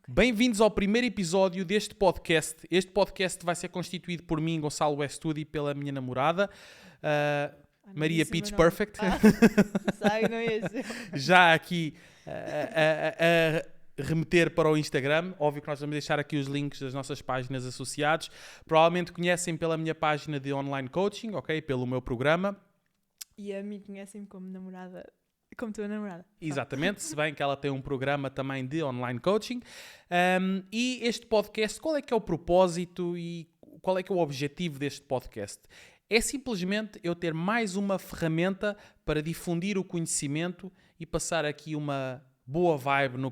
Bem-vindos ao primeiro episódio deste podcast. Este podcast vai ser constituído por mim, Gonçalo Westwood, e pela minha namorada, Maria Peach Perfect. Sai, não é isso. Já aqui a remeter para o Instagram. Óbvio que nós vamos deixar aqui os links das nossas páginas associados. Provavelmente conhecem pela minha página de online coaching, ok? Pelo meu programa. E a mim conhecem-me como namorada, como tua namorada. Exatamente, se bem que ela tem um programa também de online coaching. E este podcast, qual é que é o propósito e qual é que é o objetivo deste podcast? É simplesmente eu ter mais uma ferramenta para difundir o conhecimento e passar aqui uma boa vibe no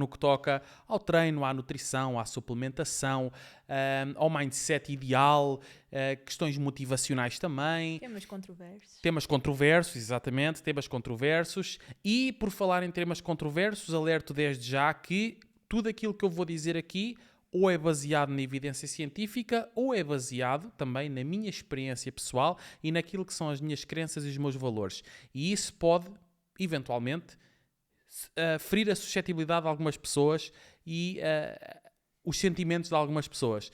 que toca ao treino, à nutrição, à suplementação, ao mindset ideal, questões motivacionais também. Temas controversos, exatamente, temas controversos. E por falar em temas controversos, alerto desde já que tudo aquilo que eu vou dizer aqui ou é baseado na evidência científica ou é baseado também na minha experiência pessoal e naquilo que são as minhas crenças e os meus valores. E isso pode, eventualmente, ferir a suscetibilidade de algumas pessoas e os sentimentos de algumas pessoas.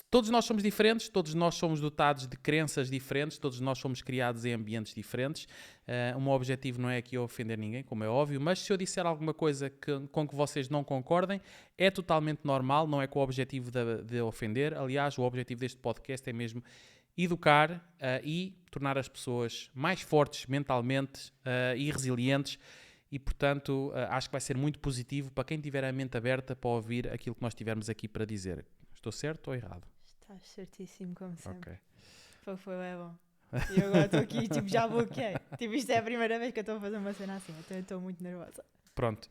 Todos nós somos diferentes, todos nós somos dotados de crenças diferentes, todos nós somos criados em ambientes diferentes. O meu objetivo não é aqui ofender ninguém, como é óbvio, mas se eu disser alguma coisa com que vocês não concordem, é totalmente normal, não é com o objetivo de ofender. Aliás, o objetivo deste podcast é mesmo educar e tornar as pessoas mais fortes mentalmente e resilientes. E, portanto, acho que vai ser muito positivo para quem tiver a mente aberta para ouvir aquilo que nós tivermos aqui para dizer. Estou certo ou errado? Estás certíssimo, como sempre. Ok. Foi bom. E eu agora estou aqui, já bloqueei. Isto é a primeira vez que eu estou a fazer uma cena assim, então eu estou muito nervosa. Pronto.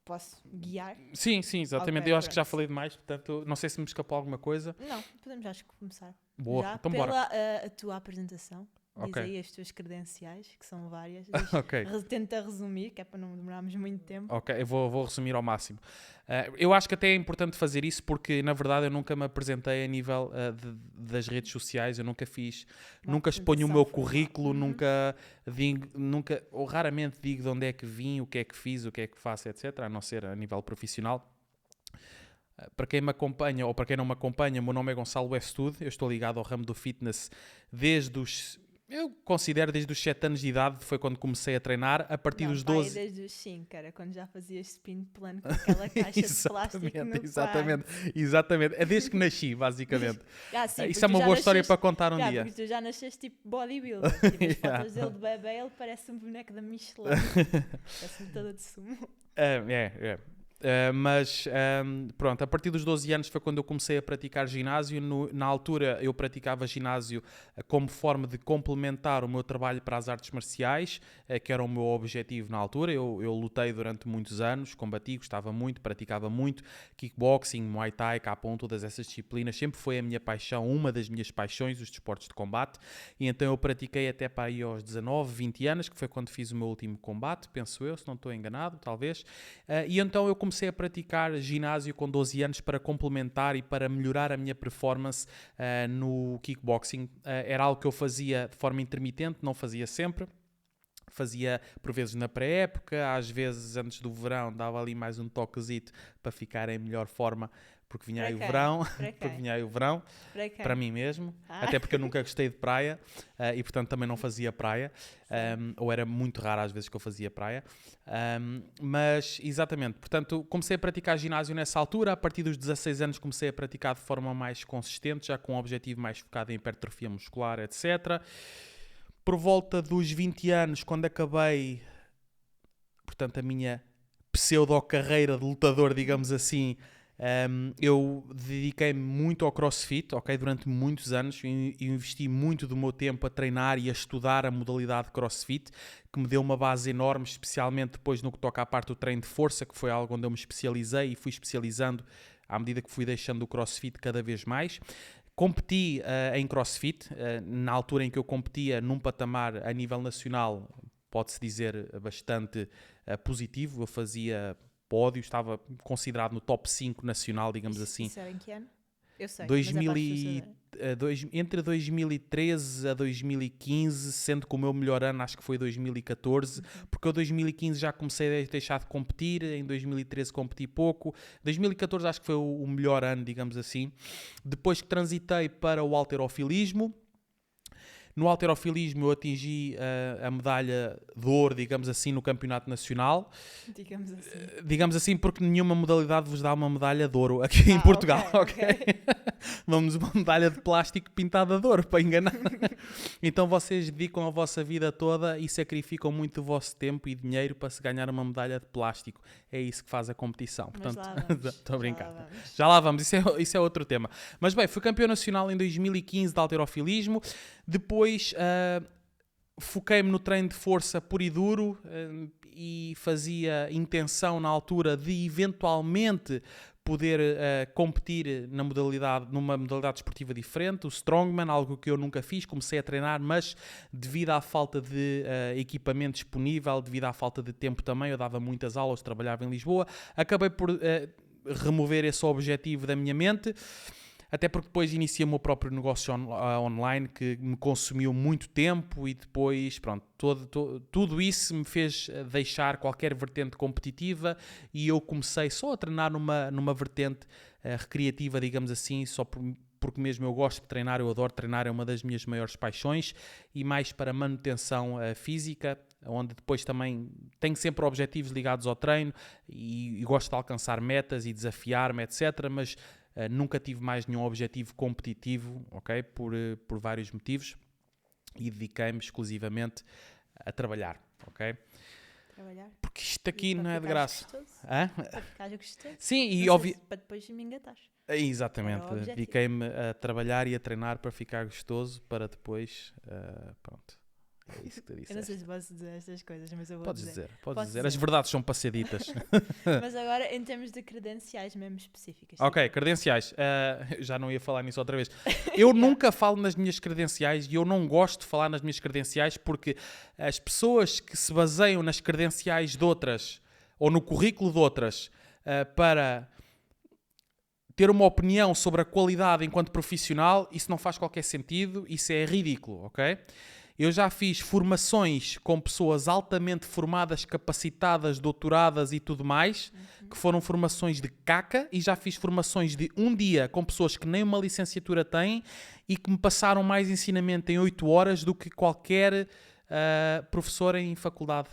Posso guiar? Sim, exatamente. Okay, eu acho que já falei demais, portanto, não sei se me escapou alguma coisa. Não, podemos acho que começar. Boa, já então pela bora. A tua apresentação. Diz aí as tuas credenciais, que são várias. Ok. Tenta resumir, que é para não demorarmos muito tempo. Ok, eu vou resumir ao máximo. Eu acho que até é importante fazer isso porque, na verdade, eu nunca me apresentei a nível das redes sociais, eu nunca fiz, nunca exponho o meu currículo, nunca ou raramente digo de onde é que vim, o que é que fiz, o que é que faço, etc., a não ser a nível profissional. Para quem me acompanha ou para quem não me acompanha, o meu nome é Gonçalo Westwood, eu estou ligado ao ramo do fitness desde os 7 anos de idade, foi quando comecei a treinar, a partir dos 12... desde os 5, era quando já fazias spin plan com aquela caixa de plástico no Exatamente, é desde que nasci, basicamente. Sim, isso é uma boa história para contar um dia. Porque tu já nasceste tipo bodybuilder, as fotos dele de bebê, ele parece um boneco da Michelin, parece-me toda de sumo. Mas pronto, a partir dos 12 anos foi quando eu comecei a praticar ginásio. Na altura eu praticava ginásio como forma de complementar o meu trabalho para as artes marciais, que era o meu objetivo na altura. Eu lutei durante muitos anos, combati, gostava muito, praticava muito kickboxing, muay thai, K1, todas essas disciplinas. Sempre foi a minha paixão, uma das minhas paixões, os desportos de combate. E então eu pratiquei até para aí aos 19, 20 anos, que foi quando fiz o meu último combate, penso eu, se não estou enganado, talvez. E então eu comecei a praticar ginásio com 12 anos para complementar e para melhorar a minha performance no kickboxing. Era algo que eu fazia de forma intermitente, não fazia sempre. Fazia por vezes na pré-época, às vezes antes do verão dava ali mais um toquezito para ficar em melhor forma, porque vinha aí o verão, para mim mesmo, até porque eu nunca gostei de praia e portanto também não fazia praia, ou era muito raro às vezes que eu fazia praia, mas exatamente, portanto comecei a praticar ginásio nessa altura. A partir dos 16 anos comecei a praticar de forma mais consistente, já com um objetivo mais focado em hipertrofia muscular, etc. Por volta dos 20 anos, quando acabei, portanto, a minha pseudo-carreira de lutador, digamos assim, eu dediquei-me muito ao CrossFit, ok? Durante muitos anos, e investi muito do meu tempo a treinar e a estudar a modalidade CrossFit, que me deu uma base enorme, especialmente depois no que toca à parte do treino de força, que foi algo onde eu me especializei e fui especializando à medida que fui deixando o CrossFit cada vez mais. Competi em CrossFit, na altura em que eu competia num patamar a nível nacional, pode-se dizer bastante positivo. Eu fazia pódio, estava considerado no top 5 nacional, digamos assim. Isso era em que ano? Eu sei, 2000 mas é e, para as pessoas saberem. entre 2013 a 2015, sendo que o meu melhor ano acho que foi 2014, porque eu 2015 já comecei a deixar de competir, em 2013 competi pouco, 2014 acho que foi o melhor ano, digamos assim. Depois que transitei para o halterofilismo, no halterofilismo eu atingi a medalha de ouro, digamos assim, no campeonato nacional. Digamos assim. Digamos assim, porque nenhuma modalidade vos dá uma medalha de ouro aqui em Portugal, ok? Vamos uma medalha de plástico pintada de ouro, para enganar. Então vocês dedicam a vossa vida toda e sacrificam muito do vosso tempo e dinheiro para se ganhar uma medalha de plástico. É isso que faz a competição. Mas Portanto, lá vamos. estou a brincar. Já lá vamos. Já lá vamos, isso é outro tema. Mas bem, fui campeão nacional em 2015 de halterofilismo. Depois foquei-me no treino de força puro e duro e fazia intenção na altura de eventualmente poder competir numa modalidade desportiva diferente, o Strongman, algo que eu nunca fiz, comecei a treinar, mas devido à falta de equipamento disponível, devido à falta de tempo também, eu dava muitas aulas, trabalhava em Lisboa, acabei por remover esse objetivo da minha mente, até porque depois iniciei o meu próprio negócio online que me consumiu muito tempo e depois, pronto, tudo isso me fez deixar qualquer vertente competitiva e eu comecei só a treinar numa vertente recreativa, digamos assim, só porque mesmo eu gosto de treinar, eu adoro treinar, é uma das minhas maiores paixões e mais para manutenção física, onde depois também tenho sempre objetivos ligados ao treino e gosto de alcançar metas e desafiar-me, etc., mas nunca tive mais nenhum objetivo competitivo, ok? Por vários motivos e dediquei-me exclusivamente a trabalhar, ok? Trabalhar. Porque isto aqui Para não é de ficares graça. gostoso. Hã? Para ficares gostoso. Sim, e Não sei se para depois me engatares. exatamente, Era o objetivo. dediquei-me a trabalhar e a treinar para ficar gostoso, para depois, pronto, é isso que tu Eu não disseste. sei se posso dizer estas coisas, mas eu vou Podes dizer. dizer, podes Posso dizer. dizer. As verdades são para ser ditas. Mas agora em termos de credenciais mesmo específicas. Ok, credenciais. Já não ia falar nisso outra vez. Eu nunca falo nas minhas credenciais e eu não gosto de falar nas minhas credenciais porque as pessoas que se baseiam nas credenciais de outras ou no currículo de outras para ter uma opinião sobre a qualidade enquanto profissional, isso não faz qualquer sentido, isso é ridículo, ok? Eu já fiz formações com pessoas altamente formadas, capacitadas, doutoradas e tudo mais, que foram formações de caca, e já fiz formações de um dia com pessoas que nem uma licenciatura têm e que me passaram mais ensinamento em 8 horas do que qualquer professor em faculdade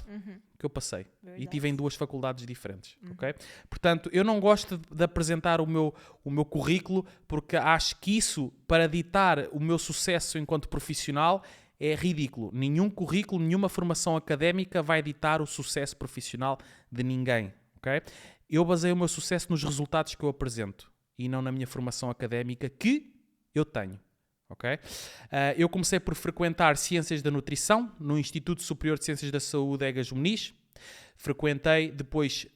que eu passei. Verdade. E tive em 2 faculdades diferentes, ok? Portanto, eu não gosto de apresentar o meu currículo porque acho que isso, para ditar o meu sucesso enquanto profissional, é ridículo. Nenhum currículo, nenhuma formação académica vai ditar o sucesso profissional de ninguém, ok? Eu baseio o meu sucesso nos resultados que eu apresento e não na minha formação académica que eu tenho, ok? Eu comecei por frequentar Ciências da Nutrição no Instituto Superior de Ciências da Saúde Egas Muniz. Frequentei, depois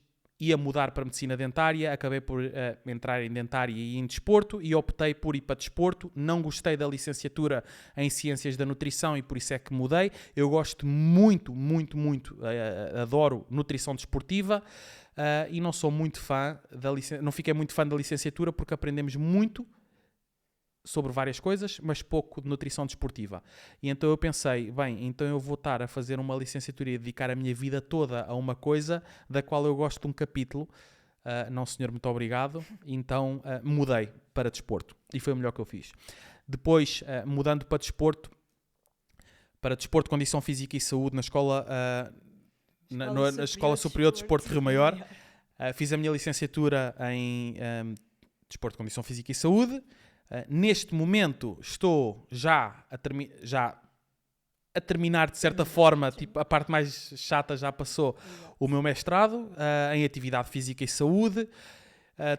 ia mudar para Medicina Dentária, acabei por entrar em Dentária e em Desporto e optei por ir para Desporto. Não gostei da licenciatura em Ciências da Nutrição e por isso é que mudei. Eu gosto muito, adoro nutrição desportiva e não sou muito fã não fiquei muito fã da licenciatura porque aprendemos muito sobre várias coisas, mas pouco de nutrição desportiva. E então eu pensei, bem, então eu vou estar a fazer uma licenciatura e dedicar a minha vida toda a uma coisa da qual eu gosto de um capítulo. Não, senhor, muito obrigado. Então mudei para desporto. E foi o melhor que eu fiz. Depois, mudando para desporto Condição Física e Saúde, na escola... na Escola Superior de Desporto de Rio Maior. Fiz a minha licenciatura em Desporto, Condição Física e Saúde. Neste momento estou já a terminar, de certa forma, tipo, a parte mais chata já passou, o meu mestrado em Atividade Física e Saúde.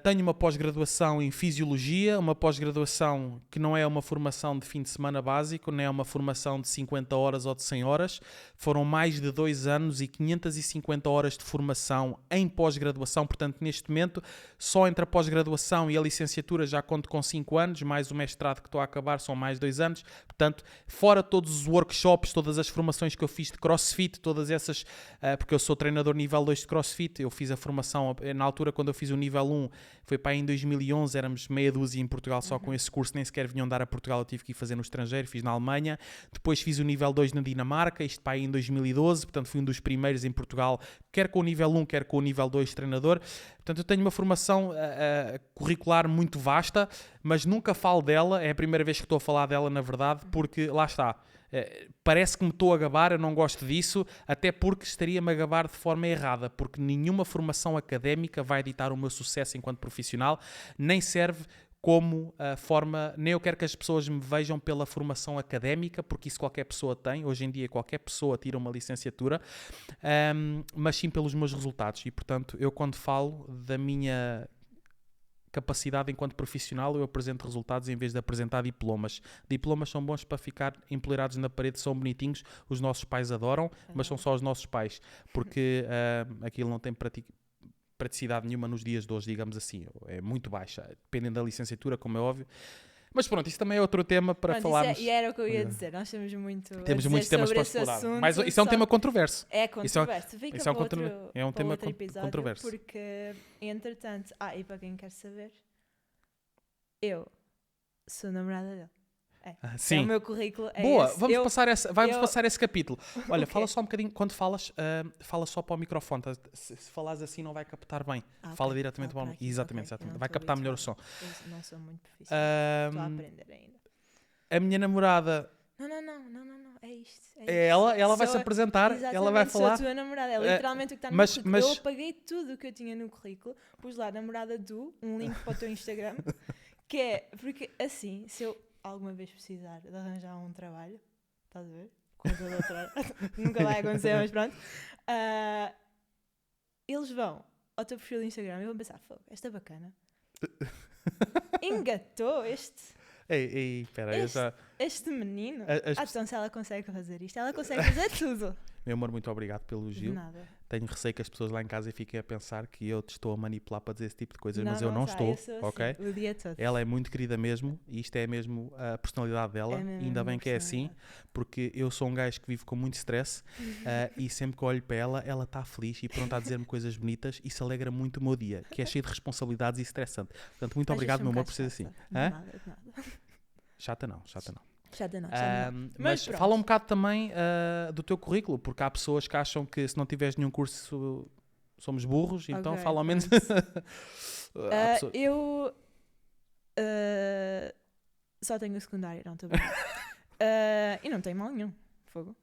Tenho uma pós-graduação em Fisiologia, uma pós-graduação que não é uma formação de fim de semana básico, nem é uma formação de 50 horas ou de 100 horas. Foram mais de 2 anos e 550 horas de formação em pós-graduação. Portanto, neste momento, só entre a pós-graduação e a licenciatura já conto com 5 anos, mais o mestrado que estou a acabar são mais 2 anos. Portanto, fora todos os workshops, todas as formações que eu fiz de CrossFit, todas essas, porque eu sou treinador nível 2 de CrossFit, eu fiz a formação, na altura quando eu fiz o nível 1, foi para aí em 2011, éramos meia dúzia em Portugal só com esse curso, nem sequer vinham dar a Portugal, eu tive que ir fazer no estrangeiro, fiz na Alemanha, depois fiz o nível 2 na Dinamarca, isto para aí em 2012, portanto fui um dos primeiros em Portugal, quer com o nível 1, quer com o nível 2 treinador. Portanto, eu tenho uma formação curricular muito vasta, mas nunca falo dela, é a primeira vez que estou a falar dela, na verdade, porque lá está. Parece que me estou a gabar, eu não gosto disso, até porque estaria-me a gabar de forma errada, porque nenhuma formação académica vai ditar o meu sucesso enquanto profissional, nem serve como a forma, nem eu quero que as pessoas me vejam pela formação académica, porque isso qualquer pessoa tem, hoje em dia qualquer pessoa tira uma licenciatura, mas sim pelos meus resultados. E portanto, eu quando falo da minha capacidade enquanto profissional, eu apresento resultados em vez de apresentar diplomas. Diplomas são bons para ficar empoleirados na parede, são bonitinhos, os nossos pais adoram, mas são só os nossos pais, porque aquilo não tem praticidade nenhuma nos dias de hoje, digamos assim, é muito baixa, dependendo da licenciatura, como é óbvio. Mas pronto, isso também é outro tema para falarmos. E era o que eu ia dizer, nós temos muitos temas para explorar, mas isso é um tema controverso. É controverso, fica isso é um para tema outro episódio, controverso. porque entretanto, e para quem quer saber, eu sou namorada dele. Sim. O meu currículo é boa, esse. Vamos passar esse capítulo. Olha, Okay. fala só um bocadinho, quando falas, fala só para o microfone, se falares assim não vai captar bem. Fala diretamente para o microfone. Exatamente. Vai captar melhor o som. Eu não sou muito profissional, estou a aprender ainda. A minha namorada... Não, é isto. Ela vai se apresentar, ela vai falar. Sou a tua namorada, é literalmente o que está no meu currículo. Eu apaguei tudo o que eu tinha no currículo, pus lá namorada do, um link para o teu Instagram, que é, porque assim, se eu alguma vez precisar de arranjar um trabalho, estás a ver? Nunca vai acontecer, mas pronto. Eles vão ao teu perfil do Instagram e vão pensar, esta é bacana. Engatou este... Ei, espera, este menino. Então se ela consegue fazer isto, ela consegue fazer tudo. Meu amor, muito obrigado pelo elogio. Nada. Tenho receio que as pessoas lá em casa fiquem a pensar que eu te estou a manipular para dizer esse tipo de coisas, mas eu não estou, ok? Assim, o dia todo. Ela é muito querida mesmo e isto é mesmo a personalidade dela, ainda bem que é assim, porque eu sou um gajo que vive com muito stress e sempre que olho para ela, ela está feliz e pronta a dizer-me coisas bonitas e se alegra muito o meu dia, que é cheio de responsabilidades e estressante. Portanto, muito obrigado, meu amor, por ser assim. Nada. Chata não. Mas fala um bocado também do teu currículo, porque há pessoas que acham que se não tiveres nenhum curso somos burros, então fala ao menos. Eu só tenho o secundário, não estou bem. E não tem mal nenhum. Fogo.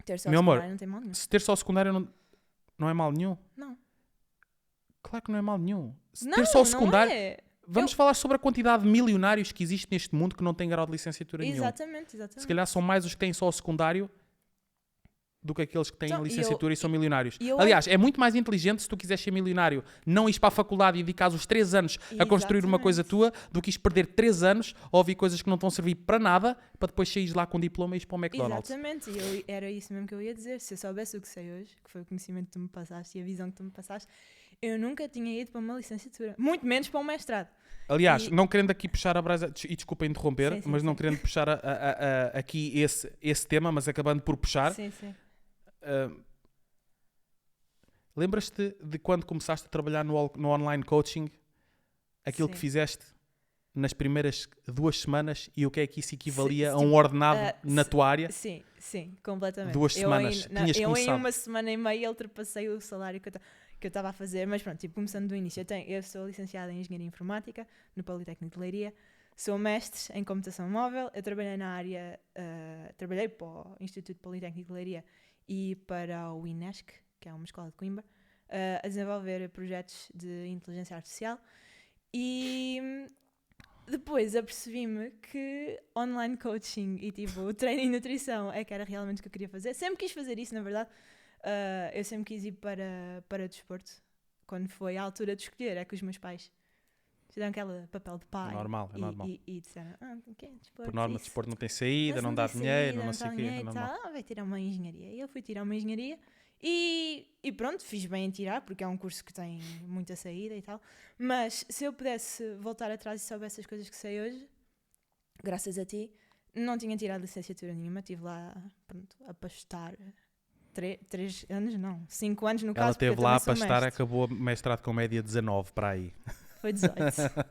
Ter só o secundário não tem mal nenhum. Se ter só o secundário não é mal nenhum? Não. Claro que não é mal nenhum. Ter só o secundário. Não é. Vamos falar sobre a quantidade de milionários que existe neste mundo que não têm grau de licenciatura nenhum. Exatamente. Se calhar são mais os que têm só o secundário do que aqueles que têm licenciatura e são milionários. Aliás, é muito mais inteligente se tu quiseres ser milionário não ires para a faculdade e dedicares os 3 anos a construir uma coisa tua do que ires perder 3 anos a ouvir coisas que não estão a servir para nada para depois saíres lá com diploma e ires para o McDonald's. Exatamente, e era isso mesmo que eu ia dizer. Se eu soubesse o que sei hoje, que foi o conhecimento que tu me passaste e a visão que tu me passaste, eu nunca tinha ido para uma licenciatura, muito menos para um mestrado. Aliás, não querendo aqui puxar a brasa, e desculpa interromper, sim, mas não querendo puxar aqui esse tema, mas acabando por puxar. Sim. Lembras-te de quando começaste a trabalhar no online coaching, aquilo que fizeste nas primeiras 2 semanas e o que é que isso equivalia a um ordenado na tua área? Sim, completamente. 2 semanas, tinhas começado. Em 1 semana e meia ultrapassei o salário que eu estava a fazer, mas pronto, tipo, começando do início, eu sou licenciada em Engenharia Informática no Politécnico de Leiria, sou mestre em Computação Móvel, eu trabalhei na área, trabalhei para o Instituto Politécnico de Leiria e para o INESC, que é uma escola de Coimbra, a desenvolver projetos de inteligência artificial e depois apercebi-me que online coaching e tipo treino e nutrição é que era realmente o que eu queria fazer. Sempre quis fazer isso, na verdade. Eu sempre quis ir para desporto. Quando foi a altura de escolher, é que os meus pais fizeram aquele papel de pai. É normal. E disseram, okay, desporto, por norma, isso. desporto não tem saída, não dá dinheiro, não sei o quê. Vai tirar uma engenharia. E eu fui tirar uma engenharia e pronto, fiz bem em tirar, porque é um curso que tem muita saída e tal. Mas se eu pudesse voltar atrás e soubesse as coisas que sei hoje, graças a ti, não tinha tirado licenciatura nenhuma. Estive lá, pronto, a pastar 5 anos no caso. Ela esteve lá a pastar, acabou mestrado com média 19 para aí. Foi 18.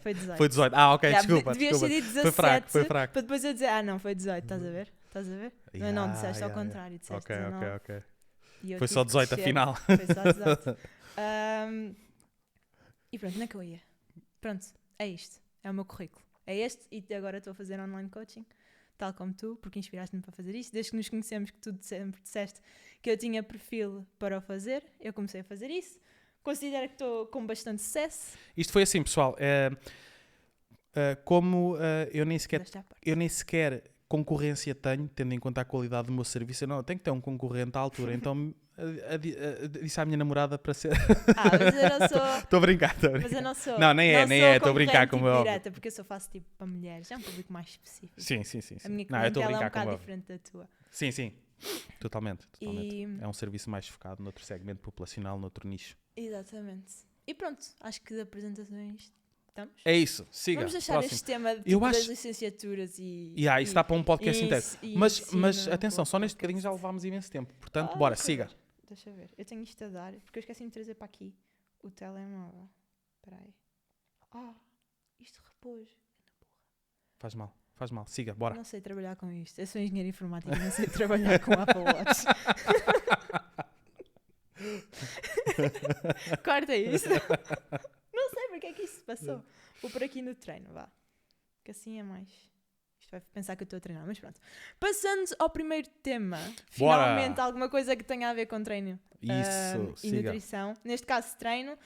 Foi 18. Foi 18. Ah, ok, Já, desculpa. devias ter desculpa. dito 17. Foi fraco. Para depois eu dizer, não, foi 18, estás a ver? Estás a ver? Não, disseste ao contrário, disseste Ok, 19. ok. E eu Foi tive só que 18 descer. afinal. Foi só 18. E pronto, onde é que eu ia? Pronto, é isto. É o meu currículo. É este e agora estou a fazer online coaching, tal como tu, porque inspiraste-me para fazer isso. Desde que nos conhecemos, que tu sempre disseste que eu tinha perfil para o fazer, eu comecei a fazer isso. Considero que estou com bastante sucesso. Isto foi assim, pessoal. Como eu nem Desta parte. sequer concorrência tenho, tendo em conta a qualidade do meu serviço, eu tenho que ter um concorrente à altura. Então disse à minha namorada para ser. Mas eu não sou. Estou a brincar. Mas eu não sou. Não, nem é. Estou a brincar, concorrente, como tipo, é óbvio. direta, porque eu só faço tipo para mulheres. É um público mais específico. Sim. A minha Não, eu estou a clientela é um brincar, como é bocado óbvio. diferente da tua. Sim. Totalmente. E- É um serviço mais focado noutro segmento populacional, noutro nicho. Exatamente. E pronto, acho que de apresentações estamos. É isso, siga. Vamos deixar próximo. este tema de, Eu tipo, das acho- licenciaturas e. Isso está para um podcast e- inteiro. e Mas ensino atenção, para só neste podcast. bocadinho já levámos imenso tempo. Portanto, bora, Deixa eu siga. ver. Deixa eu ver. Eu tenho isto a dar, porque eu esqueci-me de trazer para aqui o telemóvel. Espera aí. Isto repôs. Faz mal. Siga, bora. Não sei trabalhar com isto. Eu sou engenheiro informático e não sei trabalhar com Apple Watch. Corta isso. Não sei porque é que isto se passou. Vou por aqui no treino, vá. Que assim é mais. Isto vai pensar que eu estou a treinar, mas pronto. Passando ao primeiro tema. Finalmente alguma coisa que tenha a ver com treino Isso, e siga. nutrição. Neste caso, treino.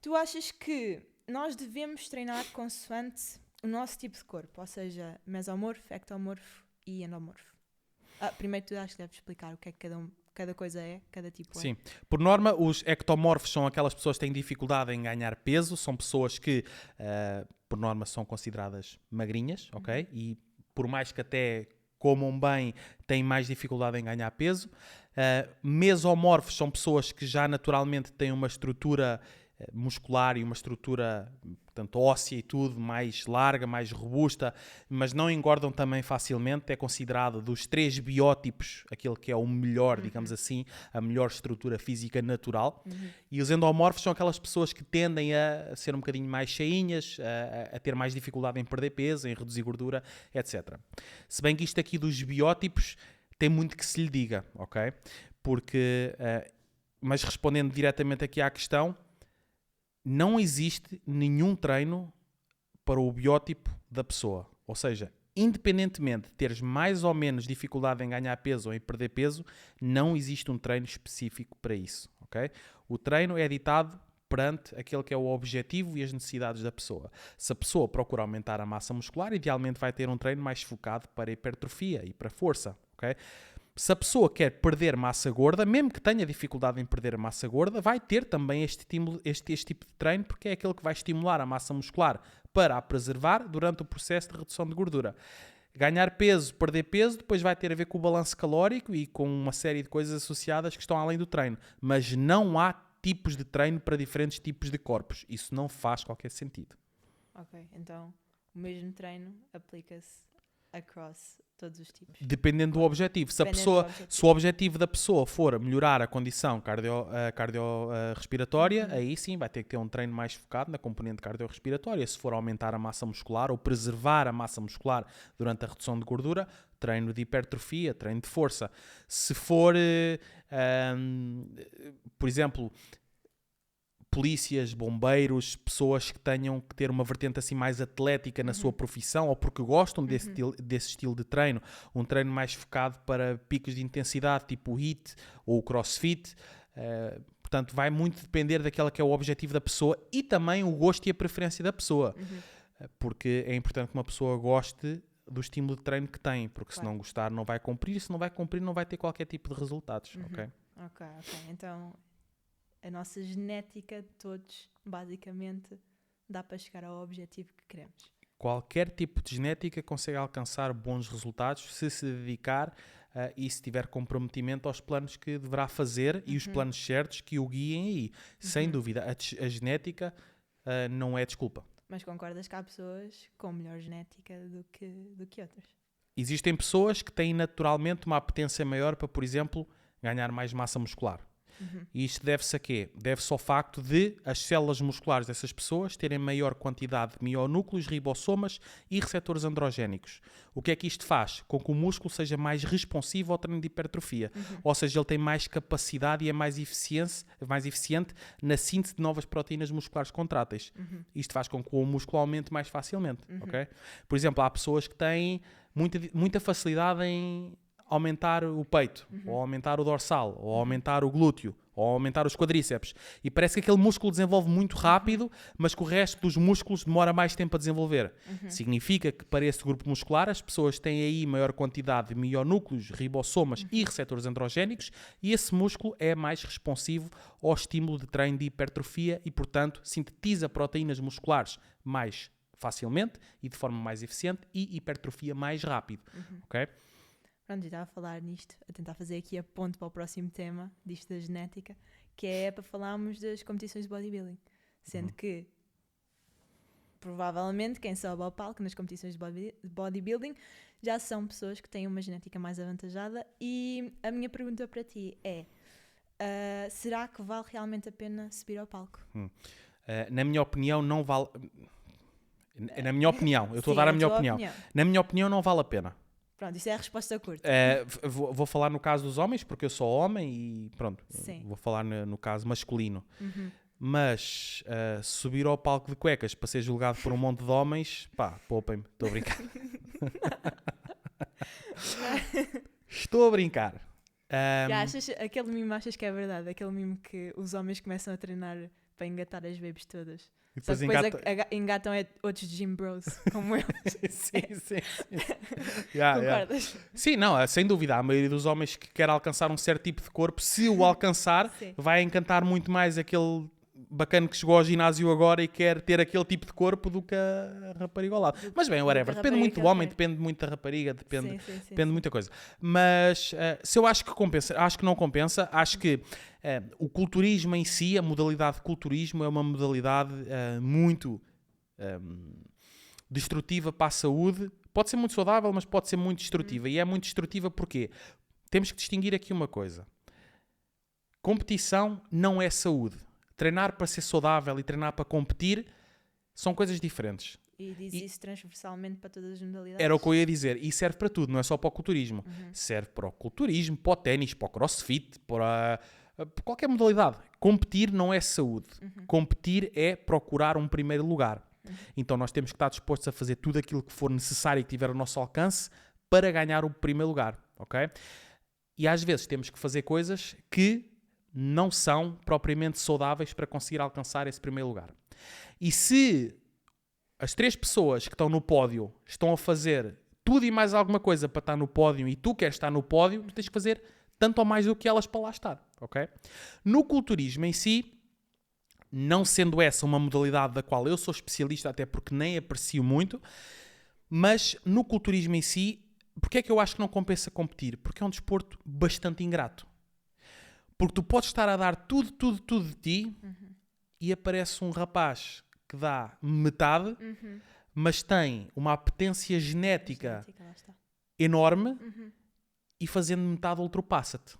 Tu achas que nós devemos treinar consoante o nosso tipo de corpo? Ou seja, mesomorfo, ectomorfo e endomorfo. Primeiro tu acho que deves explicar o que é que cada coisa é, cada tipo é. Sim. Por norma, os ectomorfos são aquelas pessoas que têm dificuldade em ganhar peso. São pessoas que, por norma, são consideradas magrinhas, ok? E por mais que até comam bem, têm mais dificuldade em ganhar peso. Mesomorfos são pessoas que já naturalmente têm uma estrutura muscular e uma estrutura, portanto, óssea e tudo, mais larga, mais robusta, mas não engordam também facilmente. É considerado dos 3 biótipos aquele que é o melhor, digamos assim, a melhor estrutura física natural. E os endomorfos são aquelas pessoas que tendem a ser um bocadinho mais cheinhas, a ter mais dificuldade em perder peso, em reduzir gordura, etc. Se bem que isto aqui dos biótipos tem muito que se lhe diga, ok? Porque, mas respondendo diretamente aqui à questão, não existe nenhum treino para o biótipo da pessoa. Ou seja, independentemente de teres mais ou menos dificuldade em ganhar peso ou em perder peso, não existe um treino específico para isso. Okay? O treino é ditado perante aquele que é o objetivo e as necessidades da pessoa. Se a pessoa procura aumentar a massa muscular, idealmente vai ter um treino mais focado para a hipertrofia e para a força. Okay? Se a pessoa quer perder massa gorda, mesmo que tenha dificuldade em perder a massa gorda, vai ter também este tipo de treino, porque é aquele que vai estimular a massa muscular para a preservar durante o processo de redução de gordura. Ganhar peso, perder peso, depois vai ter a ver com o balanço calórico e com uma série de coisas associadas que estão além do treino. Mas não há tipos de treino para diferentes tipos de corpos. Isso não faz qualquer sentido. Ok, então o mesmo treino aplica-se across todos os tipos. Dependendo do objetivo. Se o objetivo da pessoa for melhorar a condição cardiorrespiratória, aí sim vai ter que ter um treino mais focado na componente cardiorrespiratória. Se for aumentar a massa muscular ou preservar a massa muscular durante a redução de gordura, treino de hipertrofia, treino de força. Se for, por exemplo, polícias, bombeiros, pessoas que tenham que ter uma vertente assim mais atlética na sua profissão ou porque gostam desse estilo de treino, um treino mais focado para picos de intensidade, tipo o HIIT ou o CrossFit. Portanto, vai muito depender daquela que é o objetivo da pessoa e também o gosto e a preferência da pessoa. Porque é importante que uma pessoa goste do estímulo de treino que tem, porque se não gostar não vai cumprir, se não vai cumprir não vai ter qualquer tipo de resultados. Ok. Então a nossa genética de todos, basicamente, dá para chegar ao objetivo que queremos. Qualquer tipo de genética consegue alcançar bons resultados se dedicar e se tiver comprometimento aos planos que deverá fazer e os planos certos que o guiem aí. Sem dúvida, a genética não é desculpa. Mas concordas que há pessoas com melhor genética do que outras? Existem pessoas que têm naturalmente uma apetência maior para, por exemplo, ganhar mais massa muscular. E isto deve-se a quê? Deve-se ao facto de as células musculares dessas pessoas terem maior quantidade de mionúcleos, ribossomas e receptores androgénicos. O que é que isto faz? Com que o músculo seja mais responsivo ao treino de hipertrofia. Ou seja, ele tem mais capacidade e é mais eficiente na síntese de novas proteínas musculares contráteis. Isto faz com que o músculo aumente mais facilmente. Ok? Por exemplo, há pessoas que têm muita facilidade em aumentar o peito, ou aumentar o dorsal, ou aumentar o glúteo, ou aumentar os quadríceps. E parece que aquele músculo desenvolve muito rápido, mas que o resto dos músculos demora mais tempo a desenvolver. Significa que para esse grupo muscular as pessoas têm aí maior quantidade de mionúcleos, ribossomas e receptores androgénicos, e esse músculo é mais responsivo ao estímulo de treino de hipertrofia e, portanto, sintetiza proteínas musculares mais facilmente e de forma mais eficiente e hipertrofia mais rápido. Ok? Pronto, eu estava a falar nisto, a tentar fazer aqui a ponte para o próximo tema, disto da genética, que é para falarmos das competições de bodybuilding. Sendo que, provavelmente, quem sobe ao palco nas competições de bodybuilding já são pessoas que têm uma genética mais avantajada. E a minha pergunta para ti é, será que vale realmente a pena subir ao palco? Na minha opinião, não vale... Na minha opinião, eu estou a dar a minha opinião. Na minha opinião, não vale a pena. Pronto, isso é a resposta curta. Vou falar no caso dos homens, porque eu sou homem e pronto, vou falar no caso masculino. Mas subir ao palco de cuecas para ser julgado por um monte de homens, pá, poupem-me, estou a brincar. Estou a brincar. Aquele mimo achas que é verdade? Aquele mimo que os homens começam a treinar para engatar as babes todas. E depois engatam outros gym bros, como eu. Sim. Concordas? Sim, não, sem dúvida. A maioria dos homens que quer alcançar um certo tipo de corpo, se o alcançar, vai encantar muito mais aquele bacana que chegou ao ginásio agora e quer ter aquele tipo de corpo do que a rapariga ao lado. Mas bem, whatever. Depende muito do homem, depende muito da rapariga, depende de muita coisa. Mas se eu acho que compensa, acho que não compensa. Acho que o culturismo em si, a modalidade de culturismo, é uma modalidade muito destrutiva para a saúde. Pode ser muito saudável, mas pode ser muito destrutiva. E é muito destrutiva porque temos que distinguir aqui uma coisa. Competição não é saúde. Treinar para ser saudável e treinar para competir são coisas diferentes. E diz isso transversalmente para todas as modalidades? Era o que eu ia dizer. E serve para tudo, não é só para o culturismo. Serve para o culturismo, para o ténis, para o crossfit, para qualquer modalidade. Competir não é saúde. Competir é procurar um primeiro lugar. Então nós temos que estar dispostos a fazer tudo aquilo que for necessário e que tiver ao nosso alcance para ganhar o primeiro lugar. Ok? E às vezes temos que fazer coisas que não são propriamente saudáveis para conseguir alcançar esse primeiro lugar. E se as 3 pessoas que estão no pódio estão a fazer tudo e mais alguma coisa para estar no pódio e tu queres estar no pódio, tu tens que fazer tanto ou mais do que elas para lá estar. Okay? No culturismo em si, não sendo essa uma modalidade da qual eu sou especialista, até porque nem aprecio muito, mas no culturismo em si, porque é que eu acho que não compensa competir? Porque é um desporto bastante ingrato. Porque tu podes estar a dar tudo de ti e aparece um rapaz que dá metade, mas tem uma apetência genética enorme e fazendo metade ultrapassa-te.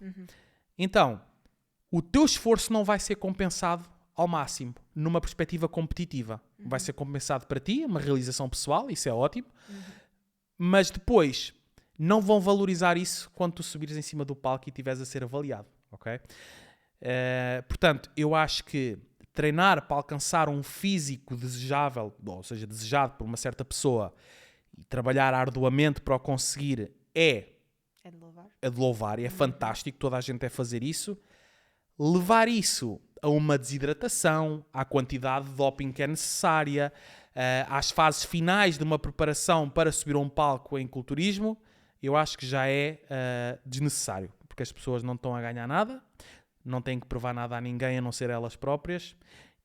Então, o teu esforço não vai ser compensado ao máximo numa perspectiva competitiva. Vai ser compensado para ti, uma realização pessoal, isso é ótimo, mas depois não vão valorizar isso quando tu subires em cima do palco e estiveres a ser avaliado. Okay? Portanto, eu acho que treinar para alcançar um físico desejável, ou seja, desejado por uma certa pessoa, e trabalhar arduamente para o conseguir é de louvar e é fantástico, toda a gente deve fazer isso. Levar isso a uma desidratação, à quantidade de doping que é necessária, às fases finais de uma preparação para subir a um palco em culturismo, eu acho que já é desnecessário, porque as pessoas não estão a ganhar nada, não têm que provar nada a ninguém a não ser elas próprias,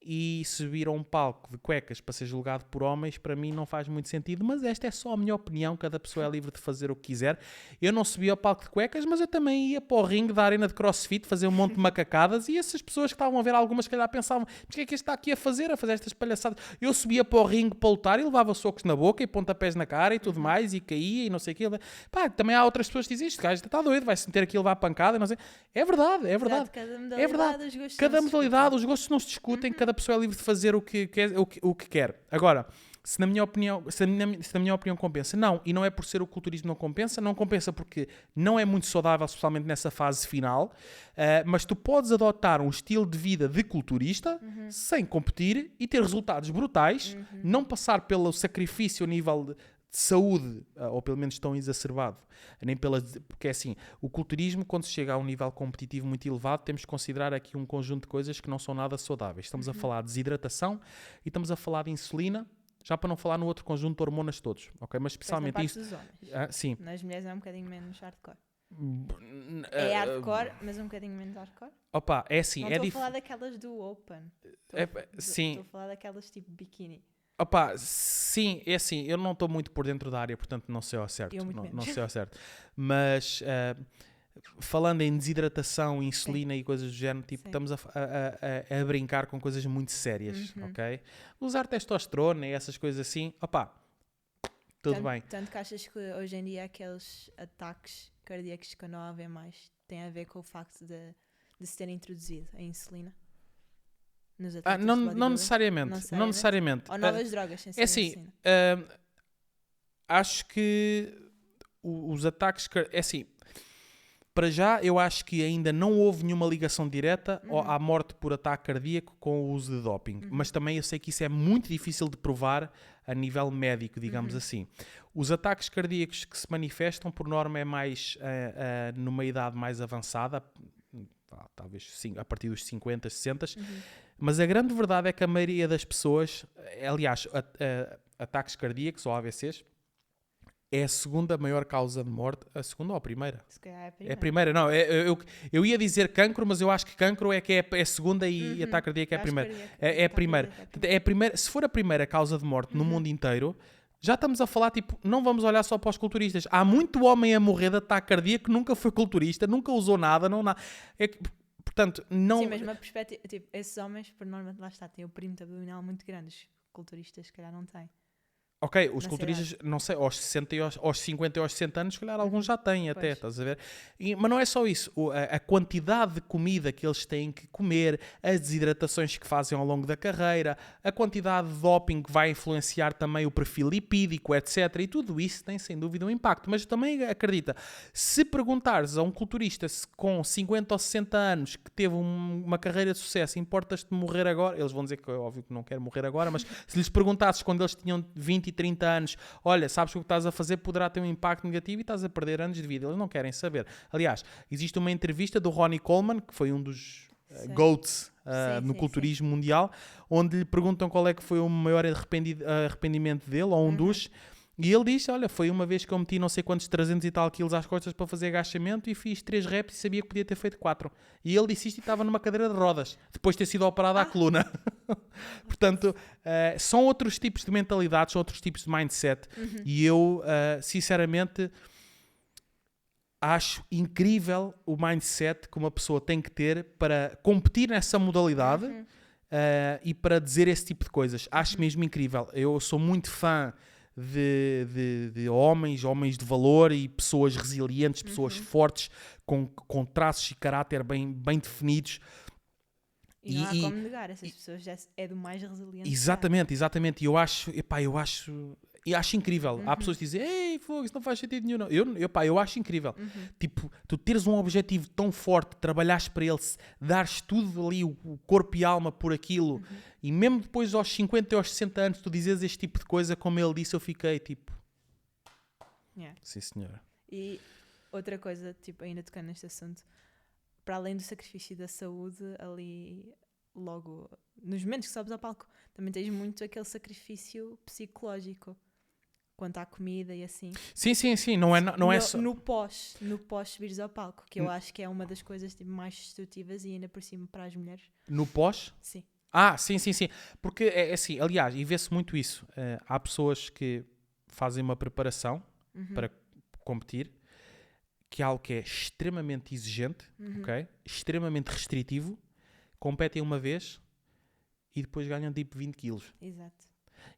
e subir a um palco de cuecas para ser julgado por homens, para mim não faz muito sentido, mas esta é só a minha opinião, cada pessoa é livre de fazer o que quiser. Eu não subi ao palco de cuecas, mas eu também ia para o ringue da arena de CrossFit fazer um monte de macacadas, e essas pessoas que estavam a ver, algumas que calhar pensavam, mas o que é que este está aqui a fazer estas palhaçadas? Eu subia para o ringue para lutar e levava socos na boca e pontapés na cara e tudo mais, e caía e não sei o que. Pá, também há outras pessoas que dizem, este gajo está doido, vai-se meter aqui a levar pancada e não sei. É verdade, é verdade. É verdade. Cada modalidade, os gostos não se discutem, cada pessoa é livre de fazer o que quer. Agora, se na minha opinião compensa, não, e não é por ser o culturismo não compensa porque não é muito saudável, especialmente nessa fase final, mas tu podes adotar um estilo de vida de culturista sem competir e ter resultados brutais, não passar pelo sacrifício a nível de saúde, ou pelo menos tão exacerbado, porque é assim, o culturismo, quando se chega a um nível competitivo muito elevado, temos que considerar aqui um conjunto de coisas que não são nada saudáveis. Estamos a falar de desidratação e estamos a falar de insulina, já para não falar no outro conjunto de hormonas todos, ok? Mas especialmente isso. Dos homens. Sim. Nas mulheres é um bocadinho menos hardcore. É hardcore, mas um bocadinho menos hardcore. Opa, é assim, não estou a falar daquelas do Open. Sim. Estou a falar daquelas tipo biquíni. Opa, sim, é assim, eu não estou muito por dentro da área, portanto não sei ao certo. Não sei ao certo. Mas falando em desidratação, insulina e coisas do género, tipo, estamos a brincar com coisas muito sérias, ok? Usar testosterona e essas coisas assim, opa, tudo bem. Tanto que achas que hoje em dia aqueles ataques cardíacos que não havem mais têm a ver com o facto de se ter introduzido a insulina? Não necessariamente. Ou novas drogas sem ser é assim, acho que os ataques... É assim, para já eu acho que ainda não houve nenhuma ligação direta à morte por ataque cardíaco com o uso de doping. Mas também eu sei que isso é muito difícil de provar a nível médico, digamos assim. Os ataques cardíacos que se manifestam, por norma, é mais numa idade mais avançada, talvez a partir dos 50, 60, mas a grande verdade é que a maioria das pessoas, aliás, ataques cardíacos ou AVCs, é a segunda maior causa de morte. A segunda ou a primeira? Se calhar é a primeira. Não, eu ia dizer cancro, mas eu acho que cancro é a segunda e ataque cardíaco é a primeira. É a primeira. Se for a primeira causa de morte no mundo inteiro, já estamos a falar, tipo, não vamos olhar só para os culturistas. Há muito homem a morrer de ataque cardíaco que nunca foi culturista, nunca usou nada, portanto, não... Sim, mas uma perspectiva, tipo, esses homens, por norma, lá está, têm o perímetro abdominal muito grande, os culturistas, se calhar, não têm. Ok, os culturistas, não sei, aos 60 aos 50 e aos 60 anos, se calhar alguns já têm até, estás a ver? Mas não é só isso, a quantidade de comida que eles têm que comer, as desidratações que fazem ao longo da carreira, a quantidade de doping que vai influenciar também o perfil lipídico, etc. E tudo isso tem sem dúvida um impacto. Mas também acredita, se perguntares a um culturista com 50 ou 60 anos que teve uma carreira de sucesso, importas-te de morrer agora? Eles vão dizer que é óbvio que não quero morrer agora, mas se lhes perguntasses quando eles tinham 20 e 30 anos, olha, sabes que o que estás a fazer poderá ter um impacto negativo e estás a perder anos de vida. Eles não querem saber. Aliás, existe uma entrevista do Ronnie Coleman, que foi um dos GOATs no culturismo mundial, onde lhe perguntam qual é que foi o maior arrependimento dele, ou um dos, e ele diz, olha, foi uma vez que eu meti não sei quantos 300 e tal quilos às costas para fazer agachamento e fiz 3 reps e sabia que podia ter feito 4. E ele disse isto e estava numa cadeira de rodas, depois de ter sido operado à coluna. Portanto, são outros tipos de mentalidades, são outros tipos de mindset. E eu, sinceramente, acho incrível o mindset que uma pessoa tem que ter para competir nessa modalidade e para dizer esse tipo de coisas. Acho mesmo incrível. Eu sou muito fã de homens de valor e pessoas resilientes, pessoas fortes, com traços e caráter bem definidos. E não há como negar, essas pessoas é do mais resiliente. Exatamente. E eu acho incrível. Há pessoas que dizem, ei, fogo, isso não faz sentido nenhum. Eu acho incrível. Tipo, tu teres um objetivo tão forte, trabalhares para ele, dares tudo ali, o corpo e alma por aquilo, e mesmo depois aos 50 e aos 60 anos tu dizes este tipo de coisa, como ele disse, eu fiquei tipo... Sim, senhora. E outra coisa, tipo, ainda tocando neste assunto, para além do sacrifício da saúde, ali logo nos momentos que sobes ao palco, também tens muito aquele sacrifício psicológico quanto à comida e assim. Sim, não é só... No pós subires ao palco, que eu acho que é uma das coisas tipo, mais destrutivas e ainda por cima para as mulheres. No pós? Sim. Sim, sim, sim. Porque é assim, aliás, e vê-se muito isso. Há pessoas que fazem uma preparação para competir, que é algo que é extremamente exigente, ok? Extremamente restritivo, competem uma vez e depois ganham tipo 20 quilos. Exato.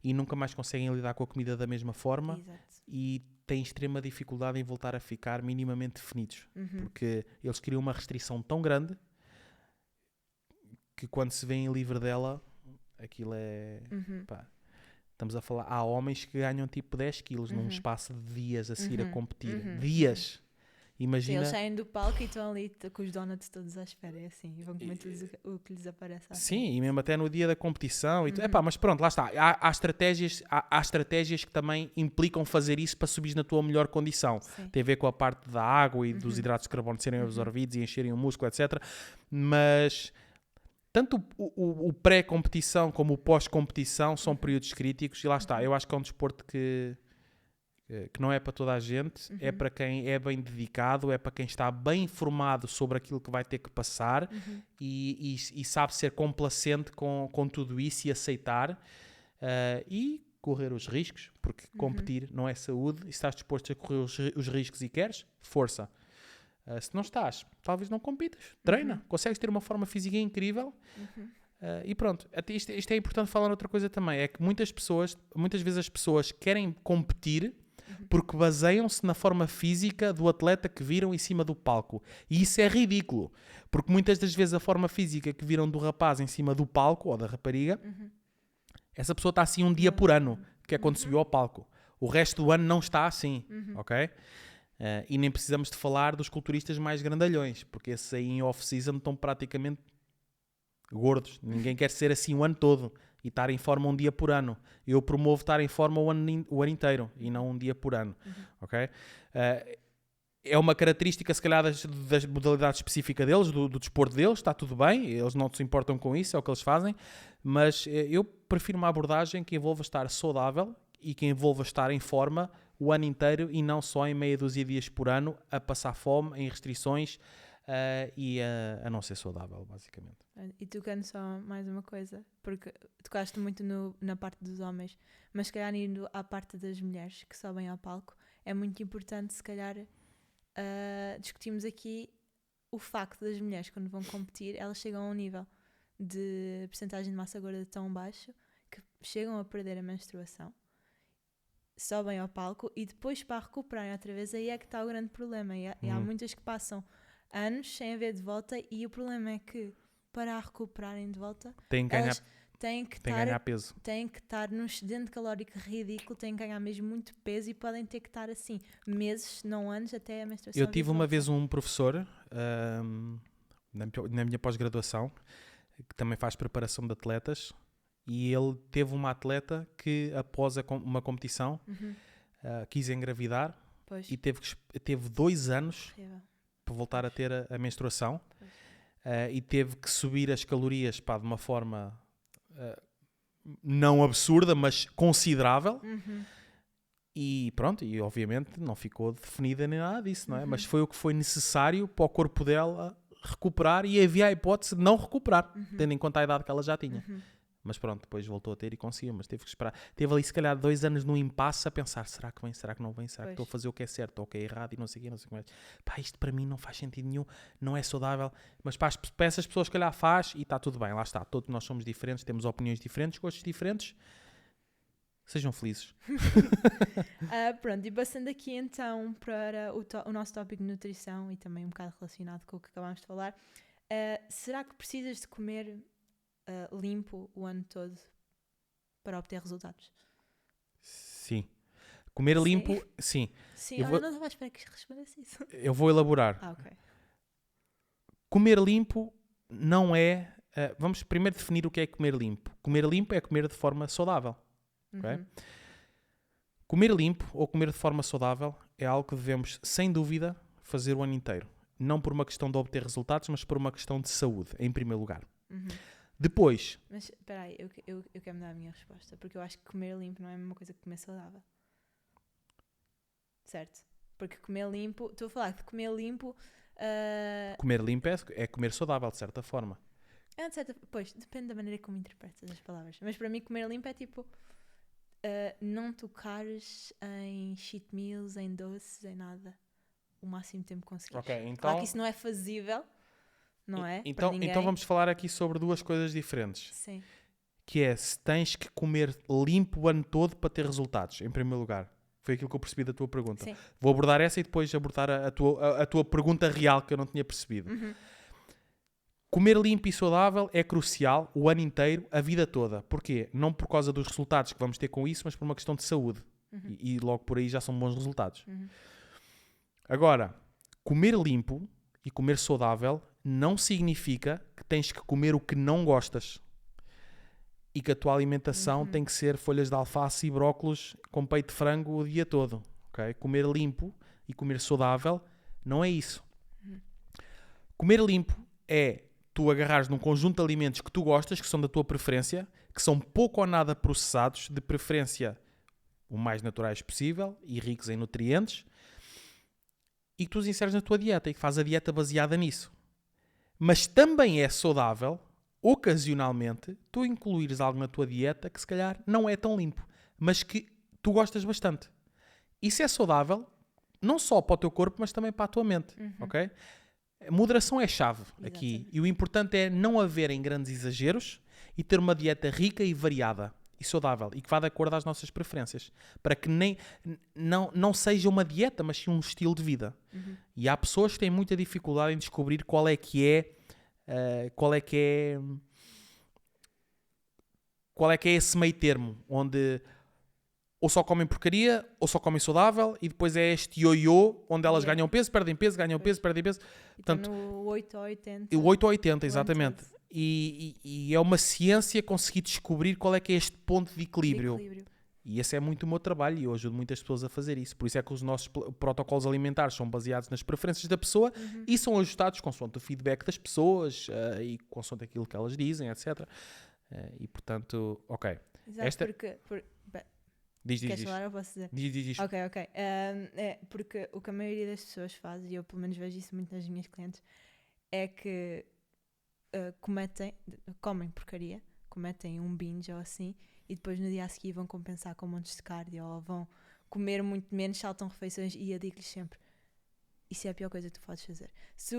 E nunca mais conseguem lidar com a comida da mesma forma Exato. e têm extrema dificuldade em voltar a ficar minimamente definidos. Porque eles criam uma restrição tão grande que quando se vêem livre dela, aquilo é... Pá, estamos a falar... Há homens que ganham tipo 10 quilos num espaço de dias a seguir a competir. Dias! Sim, Imagina... eles saem do palco e estão ali com os donuts todos à espera, é assim, e vão comer tudo o que lhes aparece à frente. Sim, e mesmo até no dia da competição. Epá, mas pronto, lá está. Há estratégias que também implicam fazer isso para subir na tua melhor condição. Sim. Tem a ver com a parte da água e dos hidratos de carbono serem absorvidos e encherem o músculo, etc. Mas tanto o pré-competição como o pós-competição são períodos críticos e lá está. Eu acho que é um desporto que não é para toda a gente, é para quem é bem dedicado, é para quem está bem informado sobre aquilo que vai ter que passar e sabe ser complacente com tudo isso e aceitar e correr os riscos, porque competir não é saúde, e se estás disposto a correr os riscos e queres, força. Se não estás, talvez não compitas, treina, consegues ter uma forma física incrível. E pronto, isto é importante falar outra coisa também, é que muitas vezes as pessoas querem competir porque baseiam-se na forma física do atleta que viram em cima do palco. E isso é ridículo, porque muitas das vezes a forma física que viram do rapaz em cima do palco, ou da rapariga, essa pessoa está assim um dia por ano, que é quando subiu ao palco. O resto do ano não está assim, ok? E nem precisamos de falar dos culturistas mais grandalhões, porque esses aí em off-season estão praticamente gordos. Ninguém quer ser assim o ano todo e estar em forma um dia por ano. Eu promovo estar em forma o ano inteiro e não um dia por ano. Ok? É uma característica, se calhar, das modalidades específicas deles, do desporto deles, está tudo bem, eles não se importam com isso, é o que eles fazem, mas eu prefiro uma abordagem que envolva estar saudável e que envolva estar em forma o ano inteiro e não só em meia dúzia de dias por ano a passar fome, em restrições e a não ser saudável, basicamente. E tocando só mais uma coisa, porque tocaste muito na parte dos homens, mas se calhar indo à parte das mulheres que sobem ao palco, é muito importante se calhar discutimos aqui o facto das mulheres quando vão competir, elas chegam a um nível de percentagem de massa gorda tão baixo que chegam a perder a menstruação, sobem ao palco e depois para recuperarem outra vez, aí é que está o grande problema. E há muitas que passam anos sem haver de volta e o problema é que para a recuperarem de volta elas têm que ganhar peso. Têm que estar num excedente calórico ridículo, têm que ganhar mesmo muito peso e podem ter que estar assim meses, se não anos, até a menstruação. Eu tive uma vez um professor na minha pós-graduação que também faz preparação de atletas e ele teve uma atleta que após uma competição quis engravidar e teve 2 anos para voltar a ter a menstruação e teve que subir as calorias de uma forma não absurda, mas considerável. E pronto, e obviamente não ficou definida nem nada disso, não é? Mas foi o que foi necessário para o corpo dela recuperar e havia a hipótese de não recuperar, tendo em conta a idade que ela já tinha. Mas pronto, depois voltou a ter e conseguiu, mas teve que esperar. Teve ali se calhar 2 anos num impasse a pensar, será que vem, será que não vem, será que estou a fazer o que é certo ou o que é errado e não sei o que, não sei como é. Pá, isto para mim não faz sentido nenhum, não é saudável, mas para essas pessoas se calhar faz e está tudo bem, lá está, todos nós somos diferentes, temos opiniões diferentes, gostos diferentes, sejam felizes. Pronto, e passando aqui então para o nosso tópico de nutrição e também um bocado relacionado com o que acabámos de falar, será que precisas de comer limpo o ano todo para obter resultados? Sim. Comer limpo, sim. Sim, eu não estava à espera que respondesse isso. Eu vou elaborar. Ok. Comer limpo não é... vamos primeiro definir o que é comer limpo. Comer limpo é comer de forma saudável. Okay? Comer limpo ou comer de forma saudável é algo que devemos, sem dúvida, fazer o ano inteiro. Não por uma questão de obter resultados, mas por uma questão de saúde, em primeiro lugar. Depois... Mas espera aí, eu quero mudar a minha resposta, porque eu acho que comer limpo não é a mesma coisa que comer saudável. Certo? Porque comer limpo... Estou a falar de comer limpo... Comer limpo é comer saudável, de certa forma. É, de certa... Pois, depende da maneira como interpretas as palavras. Mas para mim, comer limpo é tipo... não tocares em cheat meals, em doces, em nada. O máximo tempo que conseguires. Ok, então... Claro que isso não é fazível, não é? Para Então, ninguém. então vamos falar aqui sobre duas coisas diferentes. Sim. Que é, se tens que comer limpo o ano todo para ter resultados, em primeiro lugar. Foi aquilo que eu percebi da tua pergunta. Sim. Vou abordar essa e depois abordar a tua pergunta real que eu não tinha percebido. Uhum. Comer limpo e saudável é crucial o ano inteiro, a vida toda. Porquê? Não por causa dos resultados que vamos ter com isso, mas por uma questão de saúde. Uhum. E logo por aí já são bons resultados. Uhum. Agora, comer limpo e comer saudável não significa que tens que comer o que não gostas. E que a tua alimentação tem que ser folhas de alface e brócolos com peito de frango o dia todo. Okay? Comer limpo e comer saudável não é isso. Comer limpo é tu agarrares num conjunto de alimentos que tu gostas, que são da tua preferência, que são pouco ou nada processados, de preferência o mais naturais possível e ricos em nutrientes, e que tu os inseres na tua dieta e que fazes a dieta baseada nisso. Mas também é saudável, ocasionalmente, tu incluires algo na tua dieta que se calhar não é tão limpo, mas que tu gostas bastante. Isso é saudável, não só para o teu corpo, mas também para a tua mente, ok? A moderação é chave aqui. Exatamente. E o importante é não haverem grandes exageros e ter uma dieta rica e variada e saudável e que vá de acordo às nossas preferências. Para que não seja uma dieta, mas sim um estilo de vida. E há pessoas que têm muita dificuldade em descobrir qual é que é esse meio termo, onde ou só comem porcaria, ou só comem saudável, e depois é este ioiô, onde elas ganham peso, perdem peso, ganham peso, perdem peso. Portanto, no 8 ou 80. O 8 ou 80, o exatamente. ano todo. E é uma ciência conseguir descobrir qual é que é este ponto de equilíbrio. Equilíbrio. E esse é muito o meu trabalho e eu ajudo muitas pessoas a fazer isso. Por isso é que os nossos protocolos alimentares são baseados nas preferências da pessoa e são ajustados consoante o feedback das pessoas e consoante aquilo que elas dizem, etc. E portanto, ok. Exato, Diz. Queres falar ou posso dizer? Diz. Ok. Porque o que a maioria das pessoas faz, e eu pelo menos vejo isso muito nas minhas clientes, é que comem porcaria, cometem um binge ou assim, e depois no dia a seguir vão compensar com montes de cardio, ou vão comer muito menos, saltam refeições, e eu digo-lhes sempre, isso é a pior coisa que tu podes fazer. Se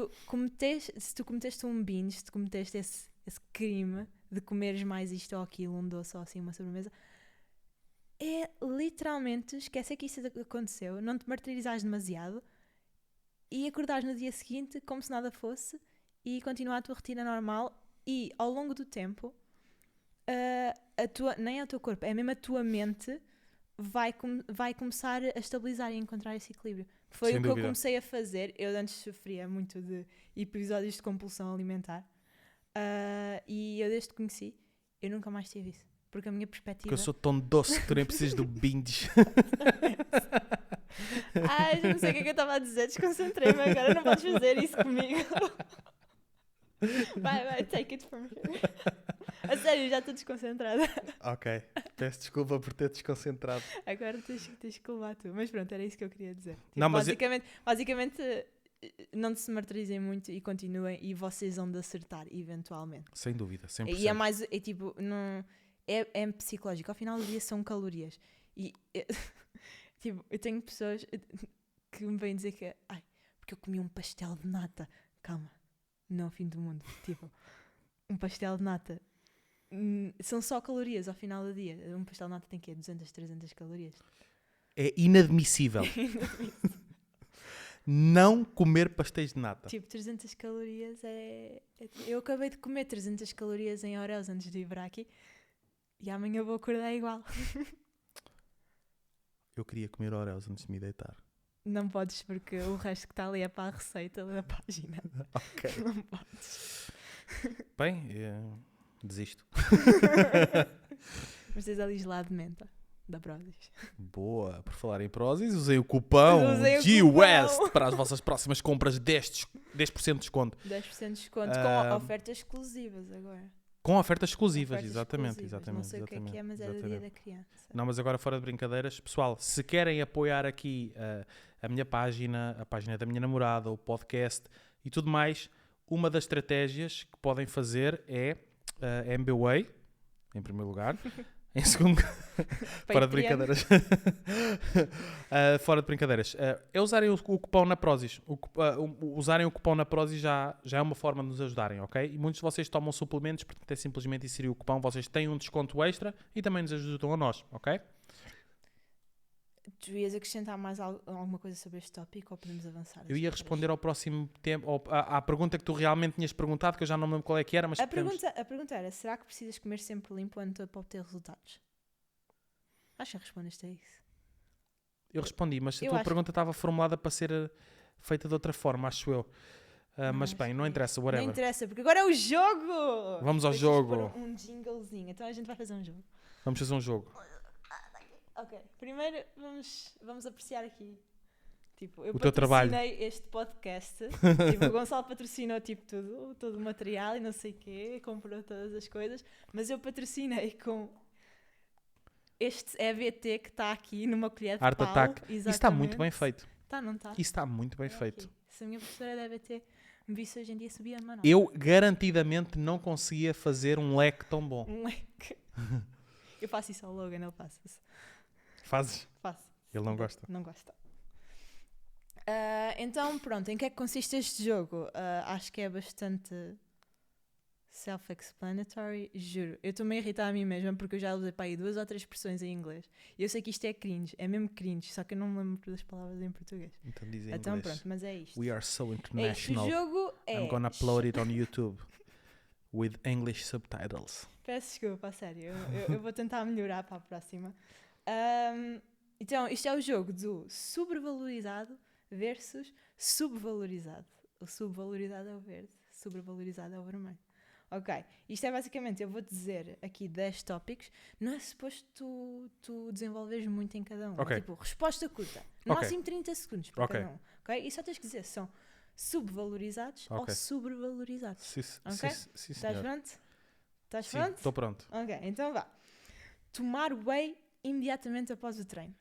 tu cometeste um binge, se tu cometeste esse crime de comeres mais isto ou aquilo, um doce ou assim, uma sobremesa, é literalmente esquecer que isso aconteceu, não te martirizares demasiado e acordares no dia seguinte como se nada fosse e continuar a tua rotina normal, e ao longo do tempo nem é o teu corpo, é mesmo a tua mente vai começar a estabilizar e a encontrar esse equilíbrio. Foi Sem o que dúvida. eu comecei a fazer. Eu antes sofria muito de episódios de compulsão alimentar, e eu desde que conheci eu nunca mais tive isso. Porque a minha perspectiva... Porque eu sou tão doce que tu nem precisas do binge. Ai, já não sei o que é que eu estava a dizer. Desconcentrei-me agora. Não podes fazer isso comigo. Vai, take it from here. A sério, já estou desconcentrada. Ok. Peço desculpa por ter desconcentrado. Agora tens que levar tu. Mas pronto, era isso que eu queria dizer. Tipo, Não, mas basicamente, não se martirizem muito e continuem, e vocês vão de acertar eventualmente. Sem dúvida, 100%. E é mais... É tipo... Não, é psicológico. Ao final do dia são calorias. E... Tipo, eu tenho pessoas que me vêm dizer que... Ai, porque eu comi um pastel de nata. Calma. Não é o fim do mundo. Tipo, um pastel de nata. São só calorias ao final do dia. Um pastel de nata tem que 200, 300 calorias. É inadmissível. Não comer pastéis de nata. Tipo, 300 calorias é... Eu acabei de comer 300 calorias em Oreos antes de ir para aqui. E amanhã vou acordar igual. Eu queria comer Oreos antes de me deitar. Não podes, porque o resto que está ali é para a receita da página. Ok. Não podes. Bem, desisto. Mas tens ali gelado de menta, da Prozis. Boa. Por falar em Prozis, usei o cupão Usei o GWEST cupão. para as vossas próximas compras 10% de desconto. 10% de desconto com ofertas exclusivas agora. Com ofertas exclusivas, Ofertas exatamente. exclusivas. Não sei o que é, mas é do dia da criança. Não, mas agora fora de brincadeiras, pessoal, se querem apoiar aqui a minha página, a página da minha namorada, o podcast e tudo mais, uma das estratégias que podem fazer é MBWay, em primeiro lugar. Em segundo, fora de brincadeiras. Fora de brincadeiras. É usarem o cupom na Prozis. Usarem o cupom na Prozis já é uma forma de nos ajudarem, ok? E muitos de vocês tomam suplementos, portanto é simplesmente inserir o cupom. Vocês têm um desconto extra e também nos ajudam a nós, ok? Tu ias acrescentar mais alguma coisa sobre este tópico ou podemos avançar? Eu ia responder ao próximo tempo, à pergunta que tu realmente tinhas perguntado, que eu já não me lembro qual é que era, mas a pergunta era, será que precisas comer sempre limpo antes para obter resultados? Acho que respondeste a isso. Eu respondi, mas a tua pergunta estava formulada para ser feita de outra forma, acho eu. Mas bem, não interessa, whatever. Não interessa, porque agora é o jogo! Vamos ao jogo. Um jinglezinho, então a gente vai fazer um jogo. Vamos fazer um jogo. Ok, primeiro vamos apreciar aqui. Tipo, eu o teu trabalho. Patrocinei este podcast. Tipo, o Gonçalo patrocinou tipo, todo o material e não sei o quê, comprou todas as coisas, mas eu patrocinei com este EVT que está aqui numa colher de Art pau. Attack. Isso está muito bem feito. Está, não está? Isso está muito bem feito. Okay. Se a minha professora de EVT me visse hoje em dia, subia a mão. Eu garantidamente não conseguia fazer um leque tão bom. Um leque. Eu faço isso ao Logan, ele faz-se. Fazes? Faço. Ele não gosta. Não gosta. Então, pronto, em que é que consiste este jogo? Acho que é bastante self-explanatory, juro. Eu estou-me a irritar a mim mesma porque eu já usei para aí 2 ou 3 expressões em inglês. E eu sei que isto é cringe, é mesmo cringe, só que eu não me lembro das palavras em português. Então diz em então inglês. Pronto, mas é isto. We are so international. O jogo é... I'm gonna upload it on YouTube with English subtitles. Peço desculpa, a sério. Eu vou tentar melhorar para a próxima. Então, isto é o jogo do sobrevalorizado versus subvalorizado. O subvalorizado é o verde, sobrevalorizado é o vermelho. Ok, isto é basicamente, eu vou dizer aqui 10 tópicos, não é suposto tu desenvolveres muito em cada um. Okay. Tipo, resposta curta, no máximo 30 segundos para cada um. Ok? E só tens que dizer se são subvalorizados ou sobrevalorizados. Sim, Estás pronto? Estás Sim, pronto? Estou pronto. Ok, então vá. Tomar whey imediatamente após o treino.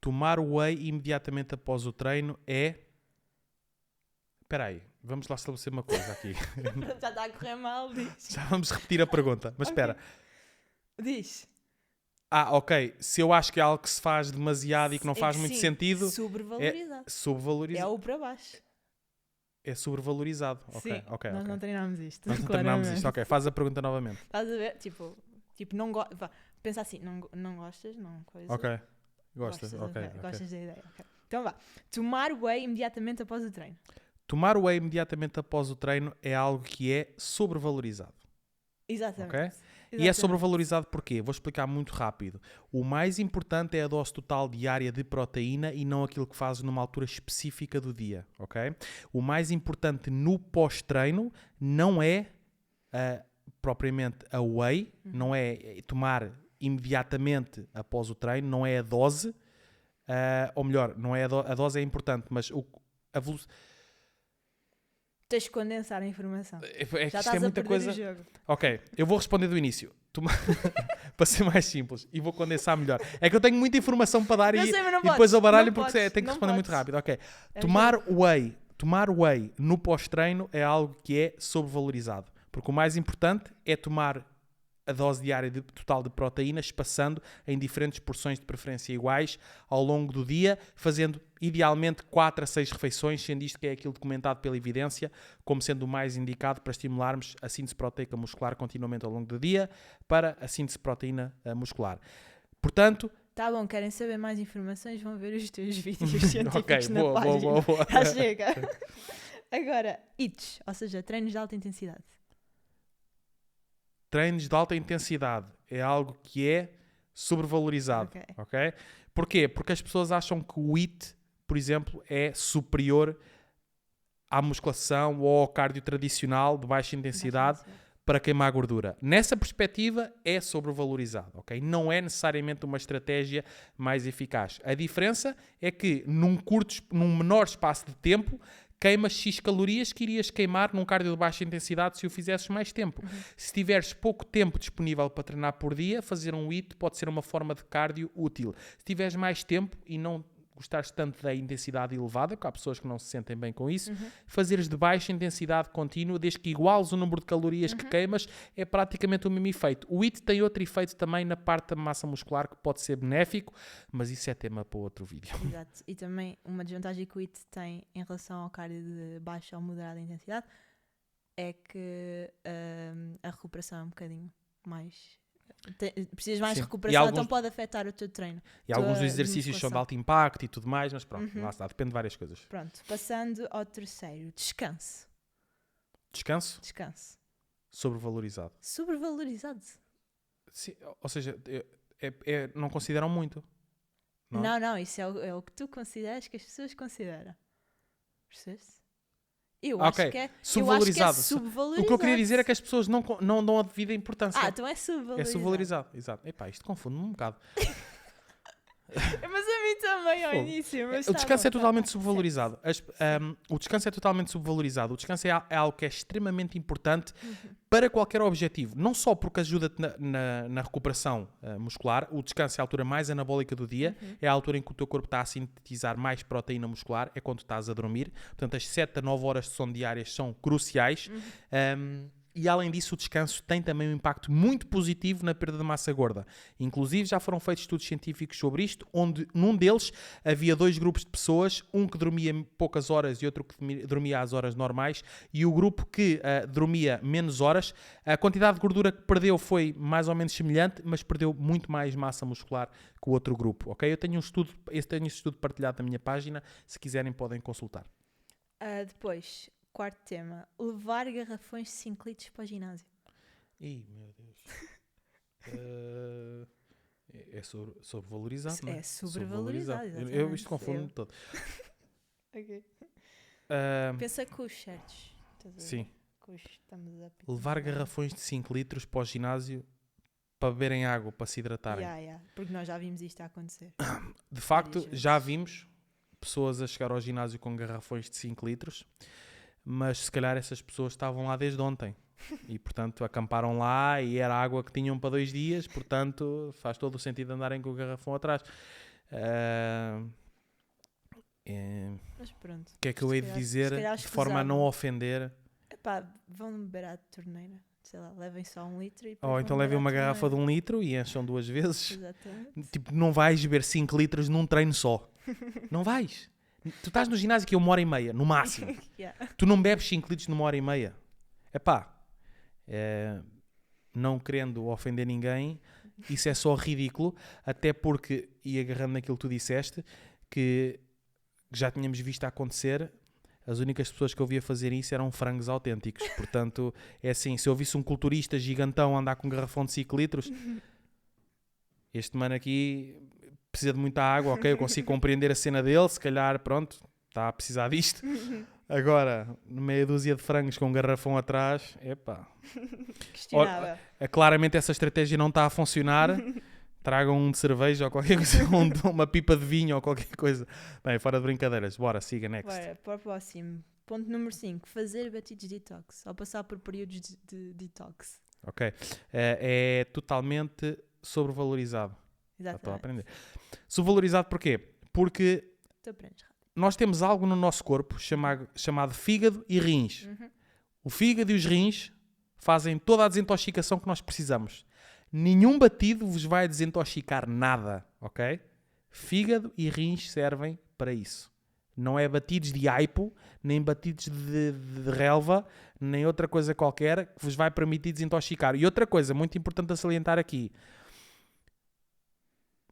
Tomar whey imediatamente após o treino é... Espera aí, vamos lá estabelecer uma coisa aqui. Já está a correr mal, diz. Já vamos repetir a pergunta, mas espera. Diz. Ok. Se eu acho que é algo que se faz demasiado e que não faz muito sentido... Sobrevalorizado. É sobrevalorizado. É o para baixo. É sobrevalorizado. Sim, nós não treinámos isto. Nós não treinámos isto. Ok, faz a pergunta novamente. Estás a ver? Tipo não pensa assim, não gostas, não coisa. Ok. Gostas da ideia. Okay. Então vá. Tomar whey imediatamente após o treino. Tomar whey imediatamente após o treino é algo que é sobrevalorizado. Exatamente. Okay? E é sobrevalorizado porquê? Vou explicar muito rápido. O mais importante é a dose total diária de proteína e não aquilo que fazes numa altura específica do dia. Okay? O mais importante no pós-treino não é propriamente a whey, não é tomar imediatamente após o treino, não é a dose, ou melhor, não é a dose é importante, mas a velocidade... Tens de condensar a informação. Já estás muita coisa. O jogo. Ok, eu vou responder do início. Para ser mais simples. E vou condensar melhor. É que eu tenho muita informação para dar e depois eu baralho porque tenho que responder muito rápido. Ok. Tomar whey no pós-treino é algo que é sobrevalorizado. Porque o mais importante é tomar a dose diária total de proteína, espaçando em diferentes porções de preferência iguais ao longo do dia, fazendo idealmente 4 a 6 refeições, sendo isto que é aquilo documentado pela evidência, como sendo o mais indicado para estimularmos a síntese proteica muscular continuamente ao longo do dia, para a síntese de proteína muscular. Portanto... Tá bom, querem saber mais informações? Vão ver os teus vídeos científicos na boa, página. Boa. Já chega. Agora, ITs, ou seja, treinos de alta intensidade. Treinos de alta intensidade é algo que é sobrevalorizado. Ok? Porquê? Porque as pessoas acham que o HIIT, por exemplo, é superior à musculação ou ao cardio tradicional de baixa intensidade para queimar gordura. Nessa perspectiva, é sobrevalorizado. Okay? Não é necessariamente uma estratégia mais eficaz. A diferença é que num menor espaço de tempo, queimas X calorias que irias queimar num cardio de baixa intensidade se o fizesses mais tempo. Se tiveres pouco tempo disponível para treinar por dia, fazer um HIIT pode ser uma forma de cardio útil. Se tiveres mais tempo e não gostares tanto da intensidade elevada, porque há pessoas que não se sentem bem com isso, fazeres de baixa intensidade contínua, desde que iguales o número de calorias que queimas, é praticamente o mesmo efeito. O HIIT tem outro efeito também na parte da massa muscular que pode ser benéfico, mas isso é tema para outro vídeo. Exato. E também uma desvantagem que o HIIT tem em relação ao cardio de baixa ou moderada intensidade é que a recuperação é um bocadinho mais... precisas mais Sim. de recuperação, Alguns... então pode afetar o teu treino. E alguns exercícios são de alto impacto e tudo mais, mas pronto, lá está, depende de várias coisas. Pronto, passando ao terceiro, descanso. Descanso? Descanso. Sobrevalorizado. Sobrevalorizado? Sim, ou seja, não consideram muito. Não, isso é o que tu consideras que as pessoas consideram. Percebes? Eu acho que é subvalorizado. subvalorizado. O que eu queria dizer é que as pessoas não dão a devida importância. Então é subvalorizado. É subvalorizado, exato. Epá, isto confunde-me um bocado. Mas a mim também ao início. Mas o descanso é totalmente subvalorizado. O descanso é totalmente subvalorizado. O descanso é algo que é extremamente importante para qualquer objetivo. Não só porque ajuda-te na recuperação muscular. O descanso é a altura mais anabólica do dia. É a altura em que o teu corpo está a sintetizar mais proteína muscular. É quando estás a dormir. Portanto, as 7 a 9 horas de sono diárias são cruciais. E além disso, o descanso tem também um impacto muito positivo na perda de massa gorda. Inclusive, já foram feitos estudos científicos sobre isto, onde num deles havia 2 grupos de pessoas, um que dormia poucas horas e outro que dormia às horas normais, e o grupo que dormia menos horas, a quantidade de gordura que perdeu foi mais ou menos semelhante, mas perdeu muito mais massa muscular que o outro grupo. Okay? Eu tenho tenho esse estudo partilhado na minha página, se quiserem podem consultar. Depois... Quarto tema, levar garrafões de 5 litros para o ginásio. Ih, meu Deus. É sobrevalorizado, não é? É sobrevalorizado, Isto confunde-me todo. Ok. Pensa com os certos. Sim. Estamos a levar garrafões de 5 litros para o ginásio para beberem água, para se hidratarem. Porque nós já vimos isto a acontecer. De facto, já vimos pessoas a chegar ao ginásio com garrafões de 5 litros. Mas se calhar essas pessoas estavam lá desde ontem e portanto acamparam lá e era água que tinham para 2 dias, portanto faz todo o sentido andarem com o garrafão atrás. Mas pronto. O que é que eu hei de dizer de forma a não ofender? Vão beber à torneira, sei lá, levem só 1 litro e ou então levem uma garrafa de 1 litro e encham 2 vezes. Exatamente. Tipo, não vais beber 5 litros num treino só. Não vais. Tu estás no ginásio que é 1h30, no máximo. Tu não bebes 5 litros numa 1h30. Não querendo ofender ninguém, isso é só ridículo, até porque, e agarrando naquilo que tu disseste, que já tínhamos visto acontecer, as únicas pessoas que eu via fazer isso eram frangos autênticos. Portanto, é assim, se eu visse um culturista gigantão andar com um garrafão de 5 litros, este mano aqui... precisa de muita água, ok? Eu consigo compreender a cena dele, se calhar, pronto, está a precisar disto. Agora, meia dúzia de frangos com um garrafão atrás, questionável. Claramente essa estratégia não está a funcionar. Tragam um de cerveja ou qualquer coisa, uma pipa de vinho ou qualquer coisa. Bem, fora de brincadeiras, bora, siga, next. Bora, para o próximo. Ponto número 5, fazer batidos de detox, ou passar por períodos de detox. Ok, é totalmente sobrevalorizado. Exatamente. Estou a aprender. Subvalorizado porquê? Porque nós temos algo no nosso corpo chamado fígado e rins. O fígado e os rins fazem toda a desintoxicação que nós precisamos. Nenhum batido vos vai desintoxicar nada, ok? Fígado e rins servem para isso. Não é batidos de aipo, nem batidos de relva, nem outra coisa qualquer que vos vai permitir desintoxicar. E outra coisa muito importante a salientar aqui,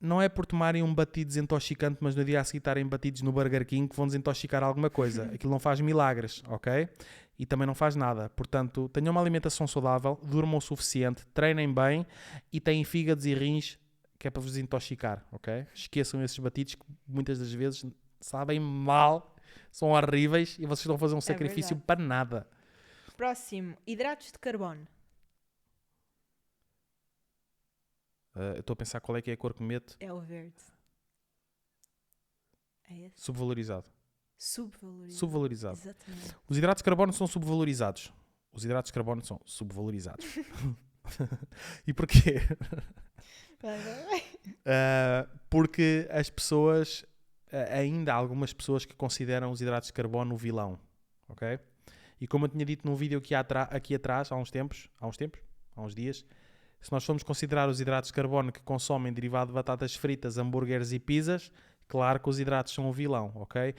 não é por tomarem um batido desintoxicante, mas no dia a seguir estarem batidos no Burger King que vão desintoxicar alguma coisa. Aquilo não faz milagres, ok? E também não faz nada. Portanto, tenham uma alimentação saudável, durmam o suficiente, treinem bem e têm fígados e rins que é para vos desintoxicar, ok? Esqueçam esses batidos que muitas das vezes sabem mal, são horríveis e vocês estão a fazer um sacrifício para nada. Próximo, hidratos de carbono. Eu estou a pensar qual é que é a cor que meto. É o verde. É esse? Subvalorizado. Subvalorizado. Exatamente. Os hidratos de carbono são subvalorizados. E porquê? Porque as pessoas ainda há algumas pessoas que consideram os hidratos de carbono o vilão, ok? E como eu tinha dito num vídeo aqui atrás, há uns dias, se nós formos considerar os hidratos de carbono que consomem derivado de batatas fritas, hambúrgueres e pizzas, claro que os hidratos são o vilão, ok?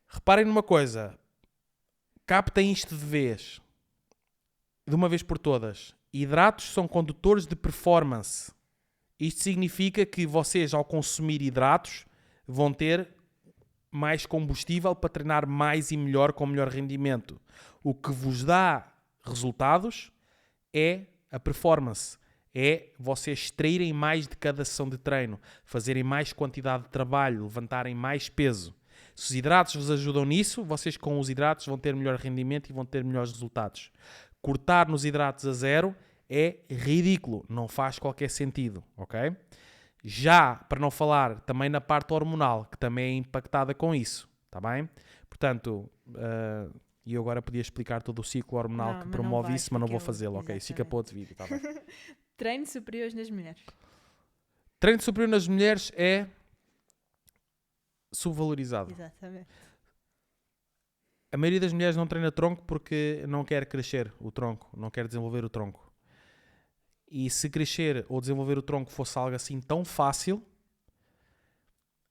Reparem numa coisa, captem isto de uma vez por todas. Hidratos são condutores de performance. Isto significa que vocês, ao consumir hidratos, vão ter mais combustível para treinar mais e melhor com melhor rendimento. O que vos dá resultados é a performance. É vocês extraírem mais de cada sessão de treino, fazerem mais quantidade de trabalho, levantarem mais peso. Se os hidratos vos ajudam nisso, vocês com os hidratos vão ter melhor rendimento e vão ter melhores resultados. Cortar nos hidratos a zero é ridículo, não faz qualquer sentido, ok? Já, para não falar também na parte hormonal, que também é impactada com isso, está bem? Portanto, e eu agora podia explicar todo o ciclo hormonal que promove isso, mas não vou fazê-lo, ok? Isso fica para outro vídeo, está bem? Treino superiores nas mulheres. Treino superior nas mulheres é subvalorizado. Exatamente. A maioria das mulheres não treina tronco porque não quer crescer o tronco, não quer desenvolver o tronco. E se crescer ou desenvolver o tronco fosse algo assim tão fácil,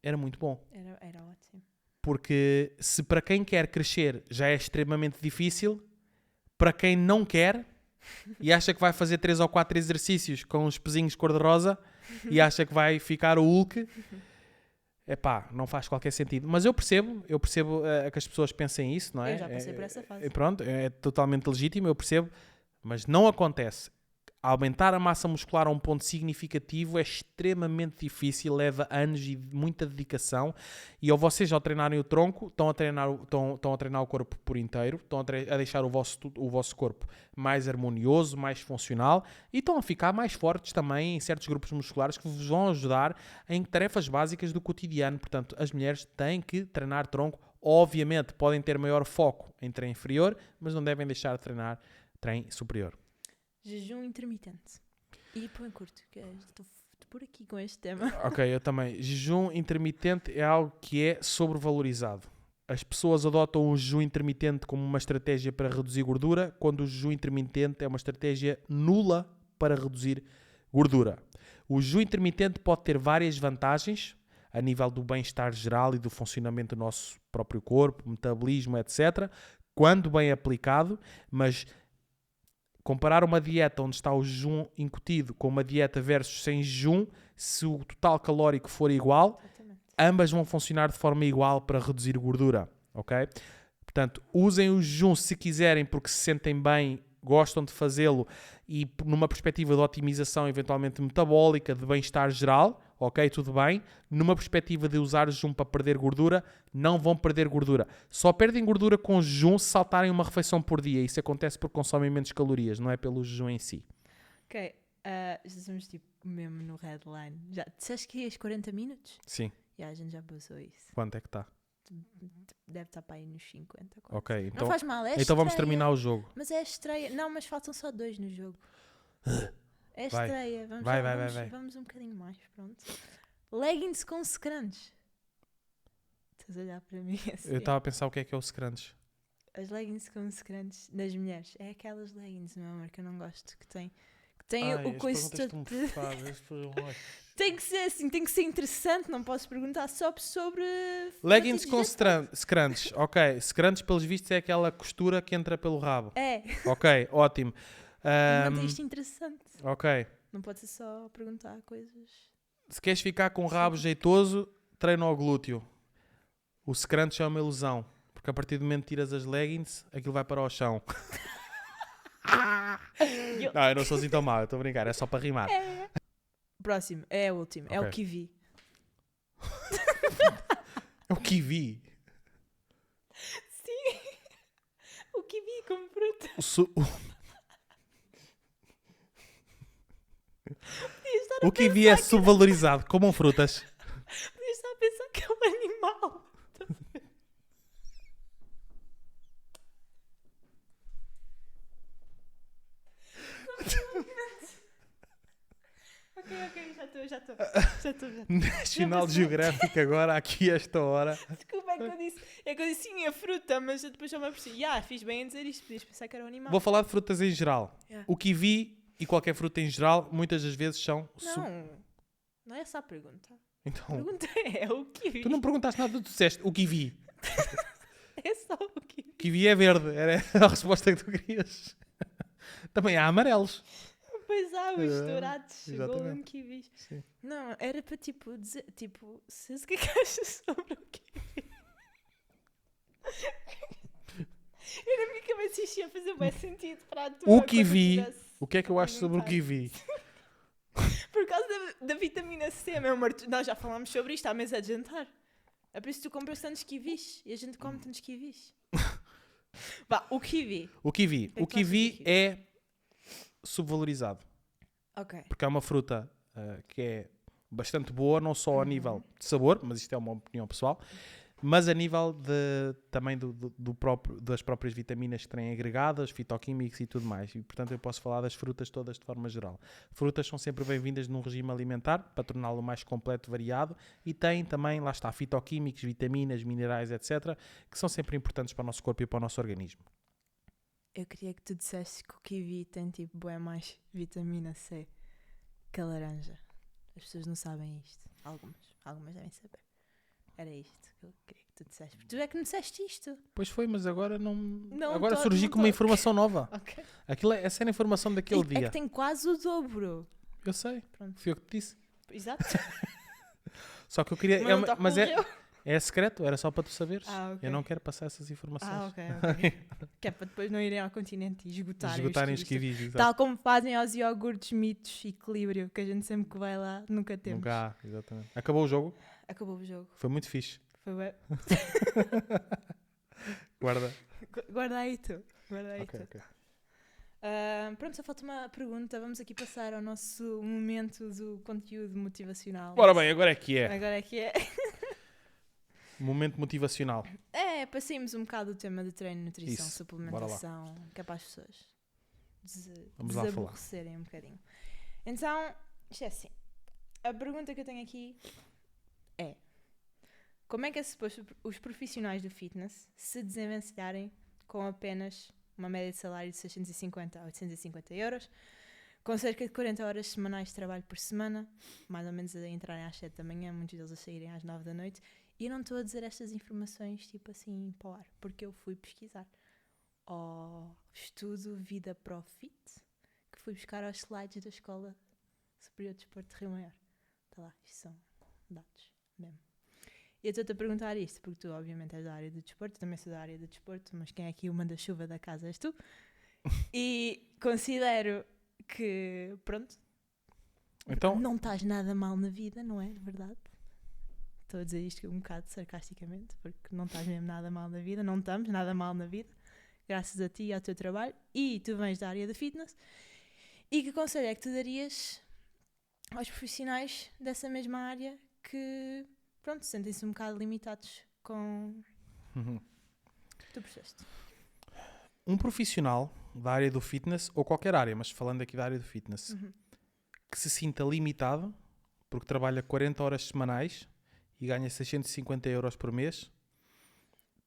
era muito bom. Era ótimo. Porque se para quem quer crescer já é extremamente difícil, para quem não quer e acha que vai fazer 3 ou 4 exercícios com uns pezinhos cor-de-rosa e acha que vai ficar o Hulk, epá, não faz qualquer sentido. Mas eu percebo que as pessoas pensem isso, não é? Eu já passei por essa fase. Pronto, é totalmente legítimo, eu percebo, mas não acontece. Aumentar a massa muscular a um ponto significativo é extremamente difícil, leva anos e muita dedicação. E vocês, ao treinarem o tronco, estão a treinar o corpo por inteiro, estão a deixar o vosso corpo mais harmonioso, mais funcional e estão a ficar mais fortes também em certos grupos musculares que vos vão ajudar em tarefas básicas do cotidiano. Portanto, as mulheres têm que treinar tronco. Obviamente, podem ter maior foco em treino inferior, mas não devem deixar de treinar treino superior. Jejum intermitente. E põe curto, que estou por aqui com este tema. Ok, eu também. Jejum intermitente é algo que é sobrevalorizado. As pessoas adotam o jejum intermitente como uma estratégia para reduzir gordura, quando o jejum intermitente é uma estratégia nula para reduzir gordura. O jejum intermitente pode ter várias vantagens a nível do bem-estar geral e do funcionamento do nosso próprio corpo, metabolismo, etc., quando bem aplicado, mas comparar uma dieta onde está o jejum incutido com uma dieta versus sem jejum, se o total calórico for igual, ambas vão funcionar de forma igual para reduzir gordura, ok? Portanto, usem o jejum se quiserem porque se sentem bem, gostam de fazê-lo e numa perspectiva de otimização eventualmente metabólica, de bem-estar geral, ok, tudo bem. Numa perspectiva de usar o jejum para perder gordura, não vão perder gordura. Só perdem gordura com jejum se saltarem uma refeição por dia. Isso acontece porque consomem menos calorias, não é pelo jejum em si. Ok, já estamos tipo mesmo no headline. Já disseste que ias 40 minutos? Sim. A gente já passou isso. Quanto é que está? Deve estar para aí nos 50. Quase. Ok, então, não faz mal, é então vamos estreia. terminar o jogo. Mas é estreia. Não, mas faltam só 2 no jogo. É Vai. estreia. Vamos um bocadinho mais, pronto. Leggings com scrunch. Estás a olhar para mim assim. Eu estava a pensar o que é o scrunch. As leggings com scrunch das mulheres. É aquelas leggings, meu amor, que eu não gosto. Que tem o coice todo. Tem que ser assim, tem que ser interessante. Não posso perguntar só sobre leggings com scrunch. Ok, scrunch pelos vistos é aquela costura que entra pelo rabo. É. Ok, ótimo. Mantém isto interessante. Ok. Não pode ser só perguntar coisas. Se queres ficar com um rabo jeitoso, treina ao glúteo. O scrunch é uma ilusão. Porque a partir do momento que tiras as leggings, aquilo vai para o chão. Não, eu não sou assim tão mau, eu estou a brincar, é só para rimar. Próximo, é o último, é o kiwi. É o kiwi? Sim, o kiwi como fruta. O kiwi é subvalorizado, comam frutas. Podias estar a pensar que é um animal. Ok, Ok, já estou. National Geographic agora, aqui a esta hora. Desculpa, é que eu disse sim, a fruta, mas depois já me apercebi. Fiz bem em dizer isto, podias pensar que era um animal. Vou falar de frutas em geral. Yeah. O kiwi e qualquer fruta em geral, muitas das vezes são... Não é essa a pergunta. A Então, pergunta é o kiwi. tu não perguntaste nada, tu disseste o kiwi. É só o kiwi. O kiwi é verde, era a resposta que tu querias. Também há amarelos. Pois há, os dourados, exatamente. golden kiwis. Sim. Não, era para dizer, o que é que achas sobre o kiwi? Eu na minha cabeça isto ia fazer bem sentido para a tua. O kiwi, o que é que eu acho sobre o kiwi? Por causa da vitamina C, meu amor. Nós já falámos sobre isto à mesa de jantar. É por isso que tu compras tantos kiwis e a gente come tantos kiwis. Vá, o kiwi. O kiwi. que O tu achas do kiwi kiwi? é subvalorizado. Ok. Porque é uma fruta que é bastante boa, não só a nível de sabor, mas isto é uma opinião pessoal, mas a nível também das próprias vitaminas que têm agregadas, fitoquímicos e tudo mais. E, portanto, eu posso falar das frutas todas de forma geral. Frutas são sempre bem-vindas num regime alimentar, para torná-lo mais completo, variado, e têm também, lá está, fitoquímicos, vitaminas, minerais, etc., que são sempre importantes para o nosso corpo e para o nosso organismo. Eu queria que tu dissesses que o kiwi tem tipo bué mais vitamina C que a laranja. As pessoas não sabem isto. Algumas devem saber. Era isto que eu queria que tu dissesses. Porque tu é que me disseste isto. Pois foi, mas agora não... Não agora tô- surgi não com uma tô- informação nova. Ok. Essa era a informação daquele É dia. que tem quase o dobro. Eu sei, Pronto. fui eu que te disse. Exato. Só que eu queria... Mas não te mas ocorreu. é secreto, era só para tu saberes. Ah, ok. Eu não quero passar essas informações. Ok. Que é para depois não irem ao continente e Esgotarem os kiwis. kiwis, exato. Tal como fazem aos iogurtes mitos equilíbrio, que a gente sempre que vai lá nunca temos. Nunca há, exatamente. Acabou o jogo, Acabou o jogo. foi muito fixe. Foi bué. Guarda. Guarda aí tu. Ok. Pronto, só falta uma pergunta. Vamos aqui passar ao nosso momento do conteúdo motivacional. Ora bem, agora é que é. Agora é que é. Momento motivacional. Passemos um bocado do tema de treino, nutrição, Isso, suplementação, que é para as pessoas Vamos lá falar. desaborrecerem um bocadinho. Então, isto é assim. A pergunta que eu tenho aqui é: como é que é suposto os profissionais do fitness se desenvencilharem com apenas uma média de salário de 650 a 850 euros, com cerca de 40 horas semanais de trabalho por semana, mais ou menos a entrarem às 7 da manhã, muitos deles a saírem às 9 da noite? E eu não estou a dizer estas informações tipo assim para o ar, porque eu fui pesquisar ao estudo Vida Profit, que fui buscar aos slides da Escola Superior de Desporto de Rio Maior. Está lá, isto são dados mesmo. E eu estou-te a perguntar isto, porque tu obviamente és da área do desporto, também sou da área do desporto, mas quem é aqui o manda-chuva da casa és tu. E considero que, pronto, Então, não estás nada mal na vida, não é? Verdade? Estou a dizer isto um bocado sarcasticamente, porque não estás mesmo nada mal na vida, não estamos nada mal na vida, graças a ti e ao teu trabalho, e tu vens da área da fitness. E que conselho é que tu darias aos profissionais dessa mesma área que, pronto, sentem-se um bocado limitados com... Tu percebeste? um profissional da área do fitness, ou qualquer área, mas falando aqui da área do fitness, que se sinta limitado, porque trabalha 40 horas semanais e ganha 650 euros por mês,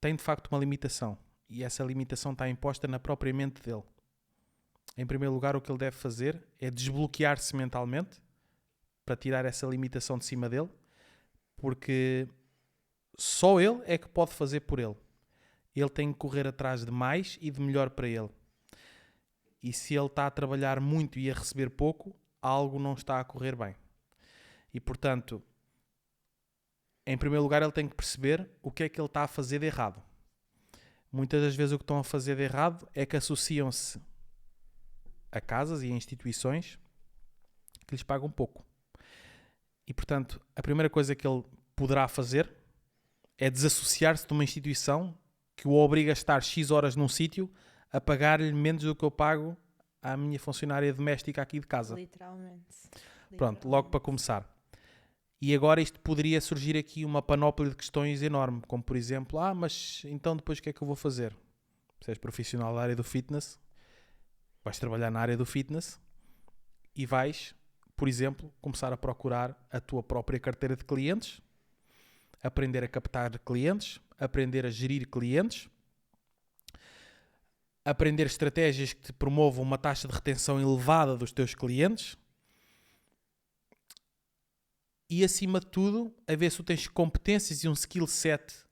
tem de facto uma limitação. E essa limitação está imposta na própria mente dele. Em primeiro lugar, o que ele deve fazer é desbloquear-se mentalmente para tirar essa limitação de cima dele, porque só ele é que pode fazer por ele. Ele tem que correr atrás de mais e de melhor para ele. E se ele está a trabalhar muito e a receber pouco, algo não está a correr bem. E, portanto, em primeiro lugar, ele tem que perceber o que é que ele está a fazer de errado. Muitas das vezes o que estão a fazer de errado é que associam-se a casas e a instituições que lhes pagam pouco. E, portanto, a primeira coisa que ele poderá fazer é desassociar-se de uma instituição que o obriga a estar X horas num sítio a pagar-lhe menos do que eu pago à minha funcionária doméstica aqui de casa. Literalmente. Pronto, logo para começar. E agora isto poderia surgir aqui uma panóplia de questões enorme, como por exemplo, mas então depois o que é que eu vou fazer? Se és profissional da área do fitness, vais trabalhar na área do fitness e vais por exemplo, começar a procurar a tua própria carteira de clientes, aprender a captar clientes, aprender a gerir clientes, aprender estratégias que te promovam uma taxa de retenção elevada dos teus clientes e, acima de tudo, a ver se tu tens competências e um skill set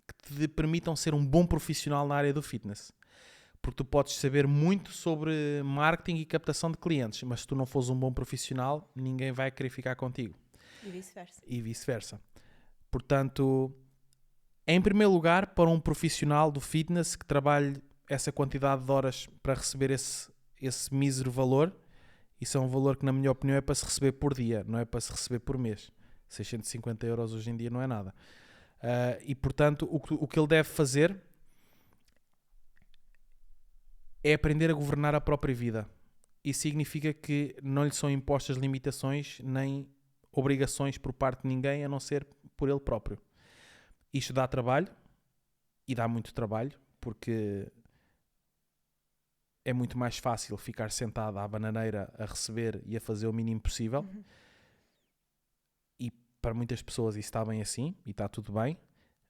que te permitam ser um bom profissional na área do fitness. Porque tu podes saber muito sobre marketing e captação de clientes, mas se tu não fores um bom profissional, ninguém vai querer ficar contigo. E vice-versa. Portanto, em primeiro lugar, para um profissional do fitness que trabalhe essa quantidade de horas para receber esse mísero valor, isso é um valor que, na minha opinião, é para se receber por dia, não é para se receber por mês. 650 euros hoje em dia não é nada. E, portanto, o que ele deve fazer é aprender a governar a própria vida. Isso significa que não lhe são impostas limitações nem obrigações por parte de ninguém, a não ser por ele próprio. Isto dá trabalho, e dá muito trabalho, porque é muito mais fácil ficar sentado à bananeira a receber e a fazer o mínimo possível. E para muitas pessoas isso está bem assim, e está tudo bem,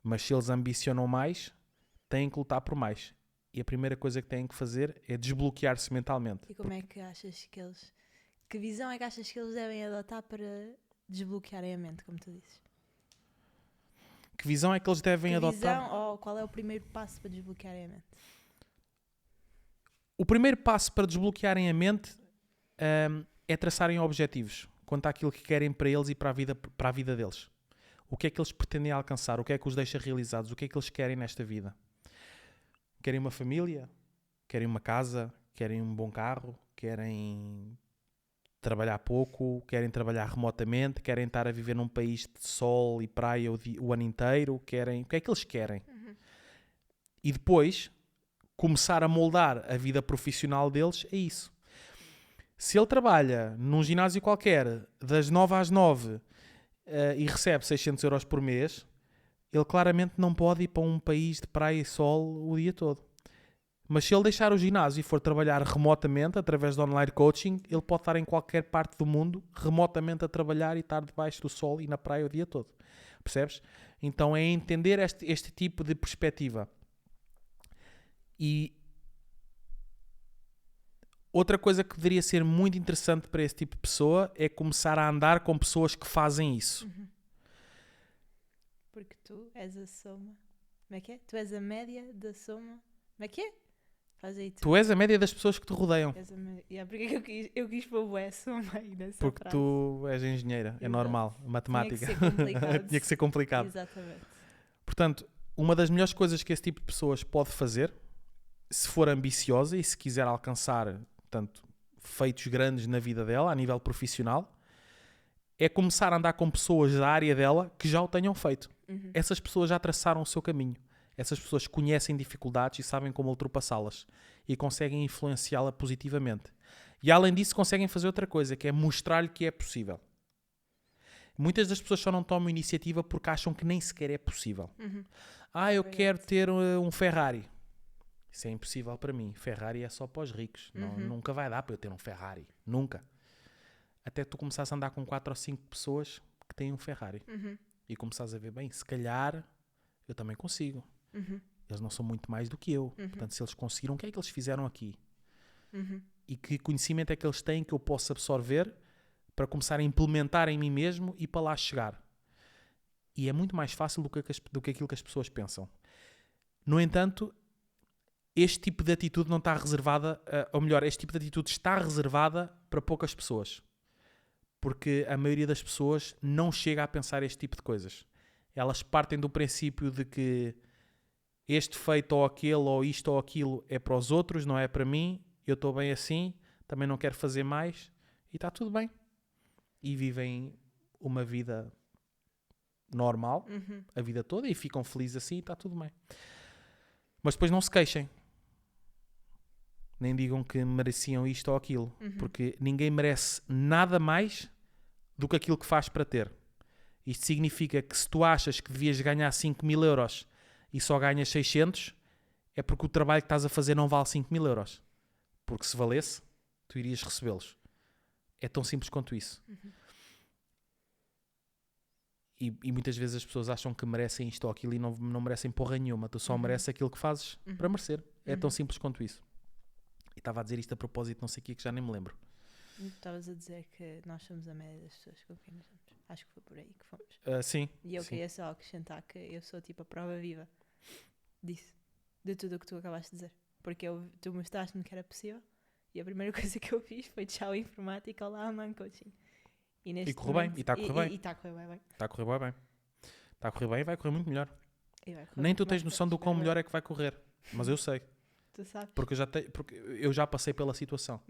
mas se eles ambicionam mais, têm que lutar por mais. E a primeira coisa que têm que fazer é desbloquear-se mentalmente. E como é que achas que eles... Que visão é que achas que eles devem adotar para desbloquearem a mente, como tu dizes? Que visão é que eles devem adotar? Visão, ou qual é o primeiro passo para desbloquearem a mente? O primeiro passo para desbloquearem a mente é traçarem objetivos quanto àquilo que querem para eles e para a vida deles. O que é que eles pretendem alcançar? O que é que os deixa realizados? O que é que eles querem nesta vida? Querem uma família? Querem uma casa? Querem um bom carro? Querem trabalhar pouco? Querem trabalhar remotamente? Querem estar a viver num país de sol e praia o ano inteiro? O que é que eles querem? E depois começar a moldar a vida profissional deles a isso. Se ele trabalha num ginásio qualquer das 9 às 9 e recebe 600 euros por mês, ele claramente não pode ir para um país de praia e sol o dia todo. Mas se ele deixar o ginásio e for trabalhar remotamente, através de online coaching, ele pode estar em qualquer parte do mundo, remotamente a trabalhar e estar debaixo do sol e na praia o dia todo. Percebes? Então é entender este tipo de perspectiva. E outra coisa que poderia ser muito interessante para esse tipo de pessoa é começar a andar com pessoas que fazem isso. Porque tu és a soma. Como é que é? Tu és a média da soma. Como é que é? Faz aí tu. Tu és a média das pessoas que te rodeiam. Porque é que eu quis pôr bué soma aí nessa Porque frase. tu és engenheira. Exato. É normal. Matemática. Tinha que ser complicado. Tinha que ser complicado. Exatamente. Portanto, uma das melhores coisas que esse tipo de pessoas pode fazer, se for ambiciosa e se quiser alcançar, portanto, feitos grandes na vida dela, a nível profissional, é começar a andar com pessoas da área dela que já o tenham feito. Essas pessoas já traçaram o seu caminho. Essas pessoas conhecem dificuldades e sabem como ultrapassá-las e conseguem influenciá-la positivamente. E além disso conseguem fazer outra coisa, que é mostrar-lhe que é possível. Muitas das pessoas só não tomam iniciativa porque acham que nem sequer é possível. Eu quero ter um Ferrari. Isso é impossível para mim. Ferrari é só para os ricos. Não, nunca vai dar para eu ter um Ferrari. Nunca. Até tu começares a andar com 4 ou 5 pessoas que têm um Ferrari. E começares a ver, bem, se calhar eu também consigo. Eles não são muito mais do que eu. Portanto, se eles conseguiram, o que é que eles fizeram aqui? E que conhecimento é que eles têm que eu posso absorver para começar a implementar em mim mesmo e para lá chegar? E é muito mais fácil do que aquilo que as pessoas pensam. No entanto, este tipo de atitude não está reservada, ou melhor, este tipo de atitude está reservada para poucas pessoas. Porque a maioria das pessoas não chega a pensar este tipo de coisas. Elas partem do princípio de que este feito ou aquele, ou isto ou aquilo é para os outros, não é para mim, eu estou bem assim, também não quero fazer mais, e está tudo bem. E vivem uma vida normal, a vida toda, e ficam felizes assim, e está tudo bem. Mas depois não se queixem. Nem digam que mereciam isto ou aquilo. Porque ninguém merece nada mais do que aquilo que faz para ter. Isto significa que se tu achas que devias ganhar 5.000 euros e só ganhas 600, é porque o trabalho que estás a fazer não vale 5.000 euros. Porque se valesse, tu irias recebê-los. É tão simples quanto isso. E muitas vezes as pessoas acham que merecem isto ou aquilo e não merecem porra nenhuma. Tu só mereces aquilo que fazes para merecer. É tão simples quanto isso. E estava a dizer isto a propósito, não sei o que já nem me lembro. Estavas a dizer que nós somos a média das pessoas com quem nos damos. Acho que foi por aí que fomos. Sim. E eu sim. queria só acrescentar que eu sou tipo a prova viva disso. De tudo o que tu acabaste de dizer. Porque tu mostraste-me que era possível. E a primeira coisa que eu fiz foi tchau informática, olá man coaching. E correu bem. E está a correr bem. E está a correr bem. Está a correr bem. Está a correr bem e vai correr muito melhor. Nem Nem tu tens noção do quão melhor é que vai correr. Mas eu sei. Tu sabes? Porque eu já passei pela situação.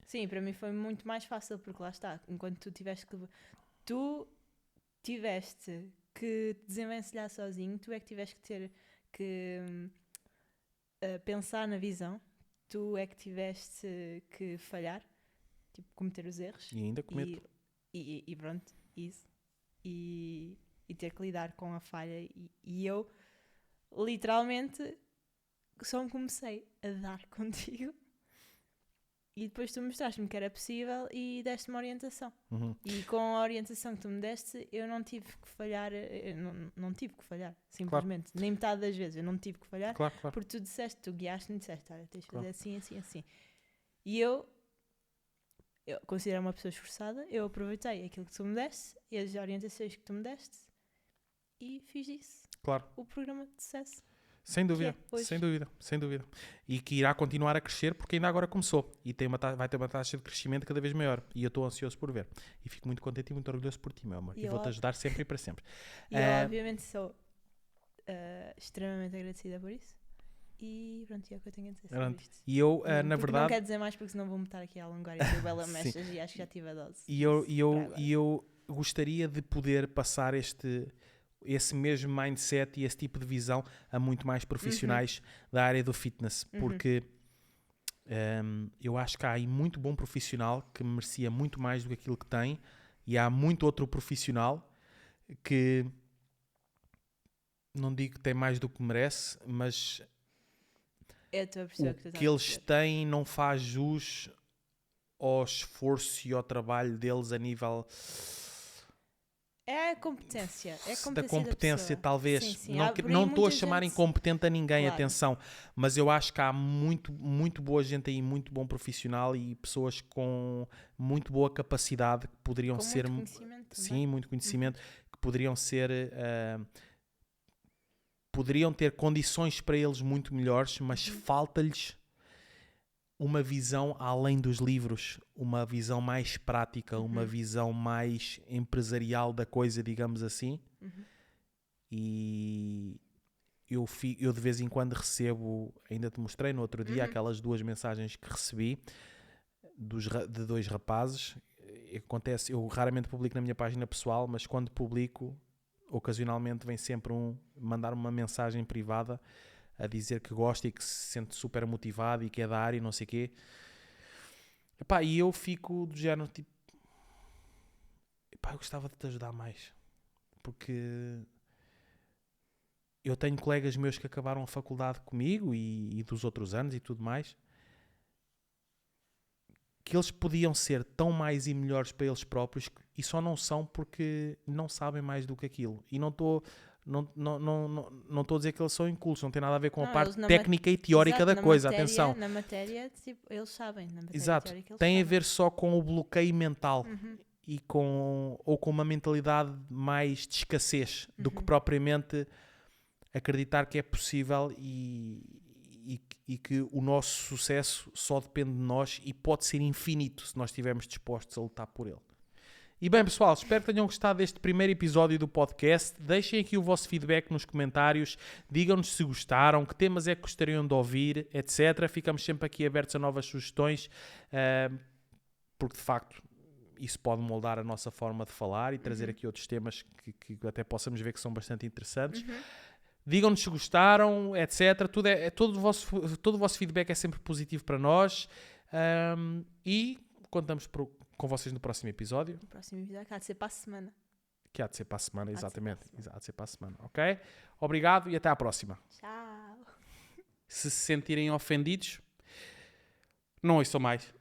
Sim, para mim foi muito mais fácil, porque lá está, enquanto tu tiveste que te desenvencilhar sozinho, tu é que tiveste que ter que pensar na visão, tu é que tiveste que falhar, tipo, cometer os erros. E ainda cometo. E pronto, isso. E ter que lidar com a falha. E eu, literalmente, só me comecei a dar contigo. E depois tu mostraste-me que era possível e deste-me orientação. E com a orientação que tu me deste, eu não tive que falhar. Não tive que falhar, simplesmente. Claro. Nem metade das vezes eu não tive que falhar. Claro. Porque tu guiaste-me e disseste, olha, tens de fazer assim. E eu considero uma pessoa esforçada. Eu aproveitei aquilo que tu me deste e as orientações que tu me deste e fiz isso. Claro. O programa de sucesso. Sem dúvida. E que irá continuar a crescer porque ainda agora começou. E vai ter uma taxa de crescimento cada vez maior. E eu estou ansioso por ver. E fico muito contente e muito orgulhoso por ti, meu amor. E vou-te ajudar sempre e para sempre. E eu obviamente sou extremamente agradecida por isso. E pronto, é o que eu tenho a dizer sobre isto. E eu, na verdade... Não quero dizer mais porque senão vou-me estar aqui a alongar e dizer bela mechas e acho que já tive a dose. E eu gostaria de poder passar esse mesmo mindset e esse tipo de visão a muito mais profissionais da área do fitness, porque eu acho que há aí muito bom profissional que merecia muito mais do que aquilo que tem, e há muito outro profissional que não digo que tem mais do que merece, mas o que eles têm não faz jus ao esforço e ao trabalho deles a nível... É a competência. Da competência, talvez. Sim. Não estou a chamar incompetente a ninguém, claro. Atenção. Mas eu acho que há muito, muito boa gente aí, muito bom profissional e pessoas com muito boa capacidade que poderiam com ser... muito conhecimento. Sim, muito conhecimento. Que poderiam ser... poderiam ter condições para eles muito melhores, mas falta-lhes uma visão além dos livros, uma visão mais prática, uma visão mais empresarial da coisa, digamos assim. E eu de vez em quando recebo, ainda te mostrei no outro dia, aquelas 2 mensagens que recebi de 2 rapazes. Acontece, eu raramente publico na minha página pessoal, mas quando publico, ocasionalmente vem sempre mandar uma mensagem privada a dizer que gosta e que se sente super motivado e que é da área e não sei o quê. Epá, e eu fico do género tipo... Epá, eu gostava de te ajudar mais. Porque eu tenho colegas meus que acabaram a faculdade comigo e dos outros anos e tudo mais, que eles podiam ser tão mais e melhores para eles próprios e só não são porque não sabem mais do que aquilo. E não estou a dizer que eles são incultos, não tem nada a ver com a parte técnica e teórica da coisa, atenção. Na matéria, tipo, eles sabem. Na matéria exato, teórica, eles tem sabem. a ver só com o bloqueio mental ou com uma mentalidade mais de escassez do que propriamente acreditar que é possível e que o nosso sucesso só depende de nós e pode ser infinito se nós estivermos dispostos a lutar por ele. E bem, pessoal, espero que tenham gostado deste primeiro episódio do podcast. Deixem aqui o vosso feedback nos comentários. Digam-nos se gostaram, que temas é que gostariam de ouvir, etc. Ficamos sempre aqui abertos a novas sugestões, porque, de facto, isso pode moldar a nossa forma de falar e trazer aqui outros temas que até possamos ver que são bastante interessantes. Digam-nos se gostaram, etc. Todo o vosso feedback é sempre positivo para nós. E contamos com vocês no próximo episódio. No próximo episódio, que há de ser para a semana. Que há de ser para a semana, exatamente. Há de ser para a semana, ok? Obrigado e até à próxima. Tchau. Se sentirem ofendidos, não ouçam mais.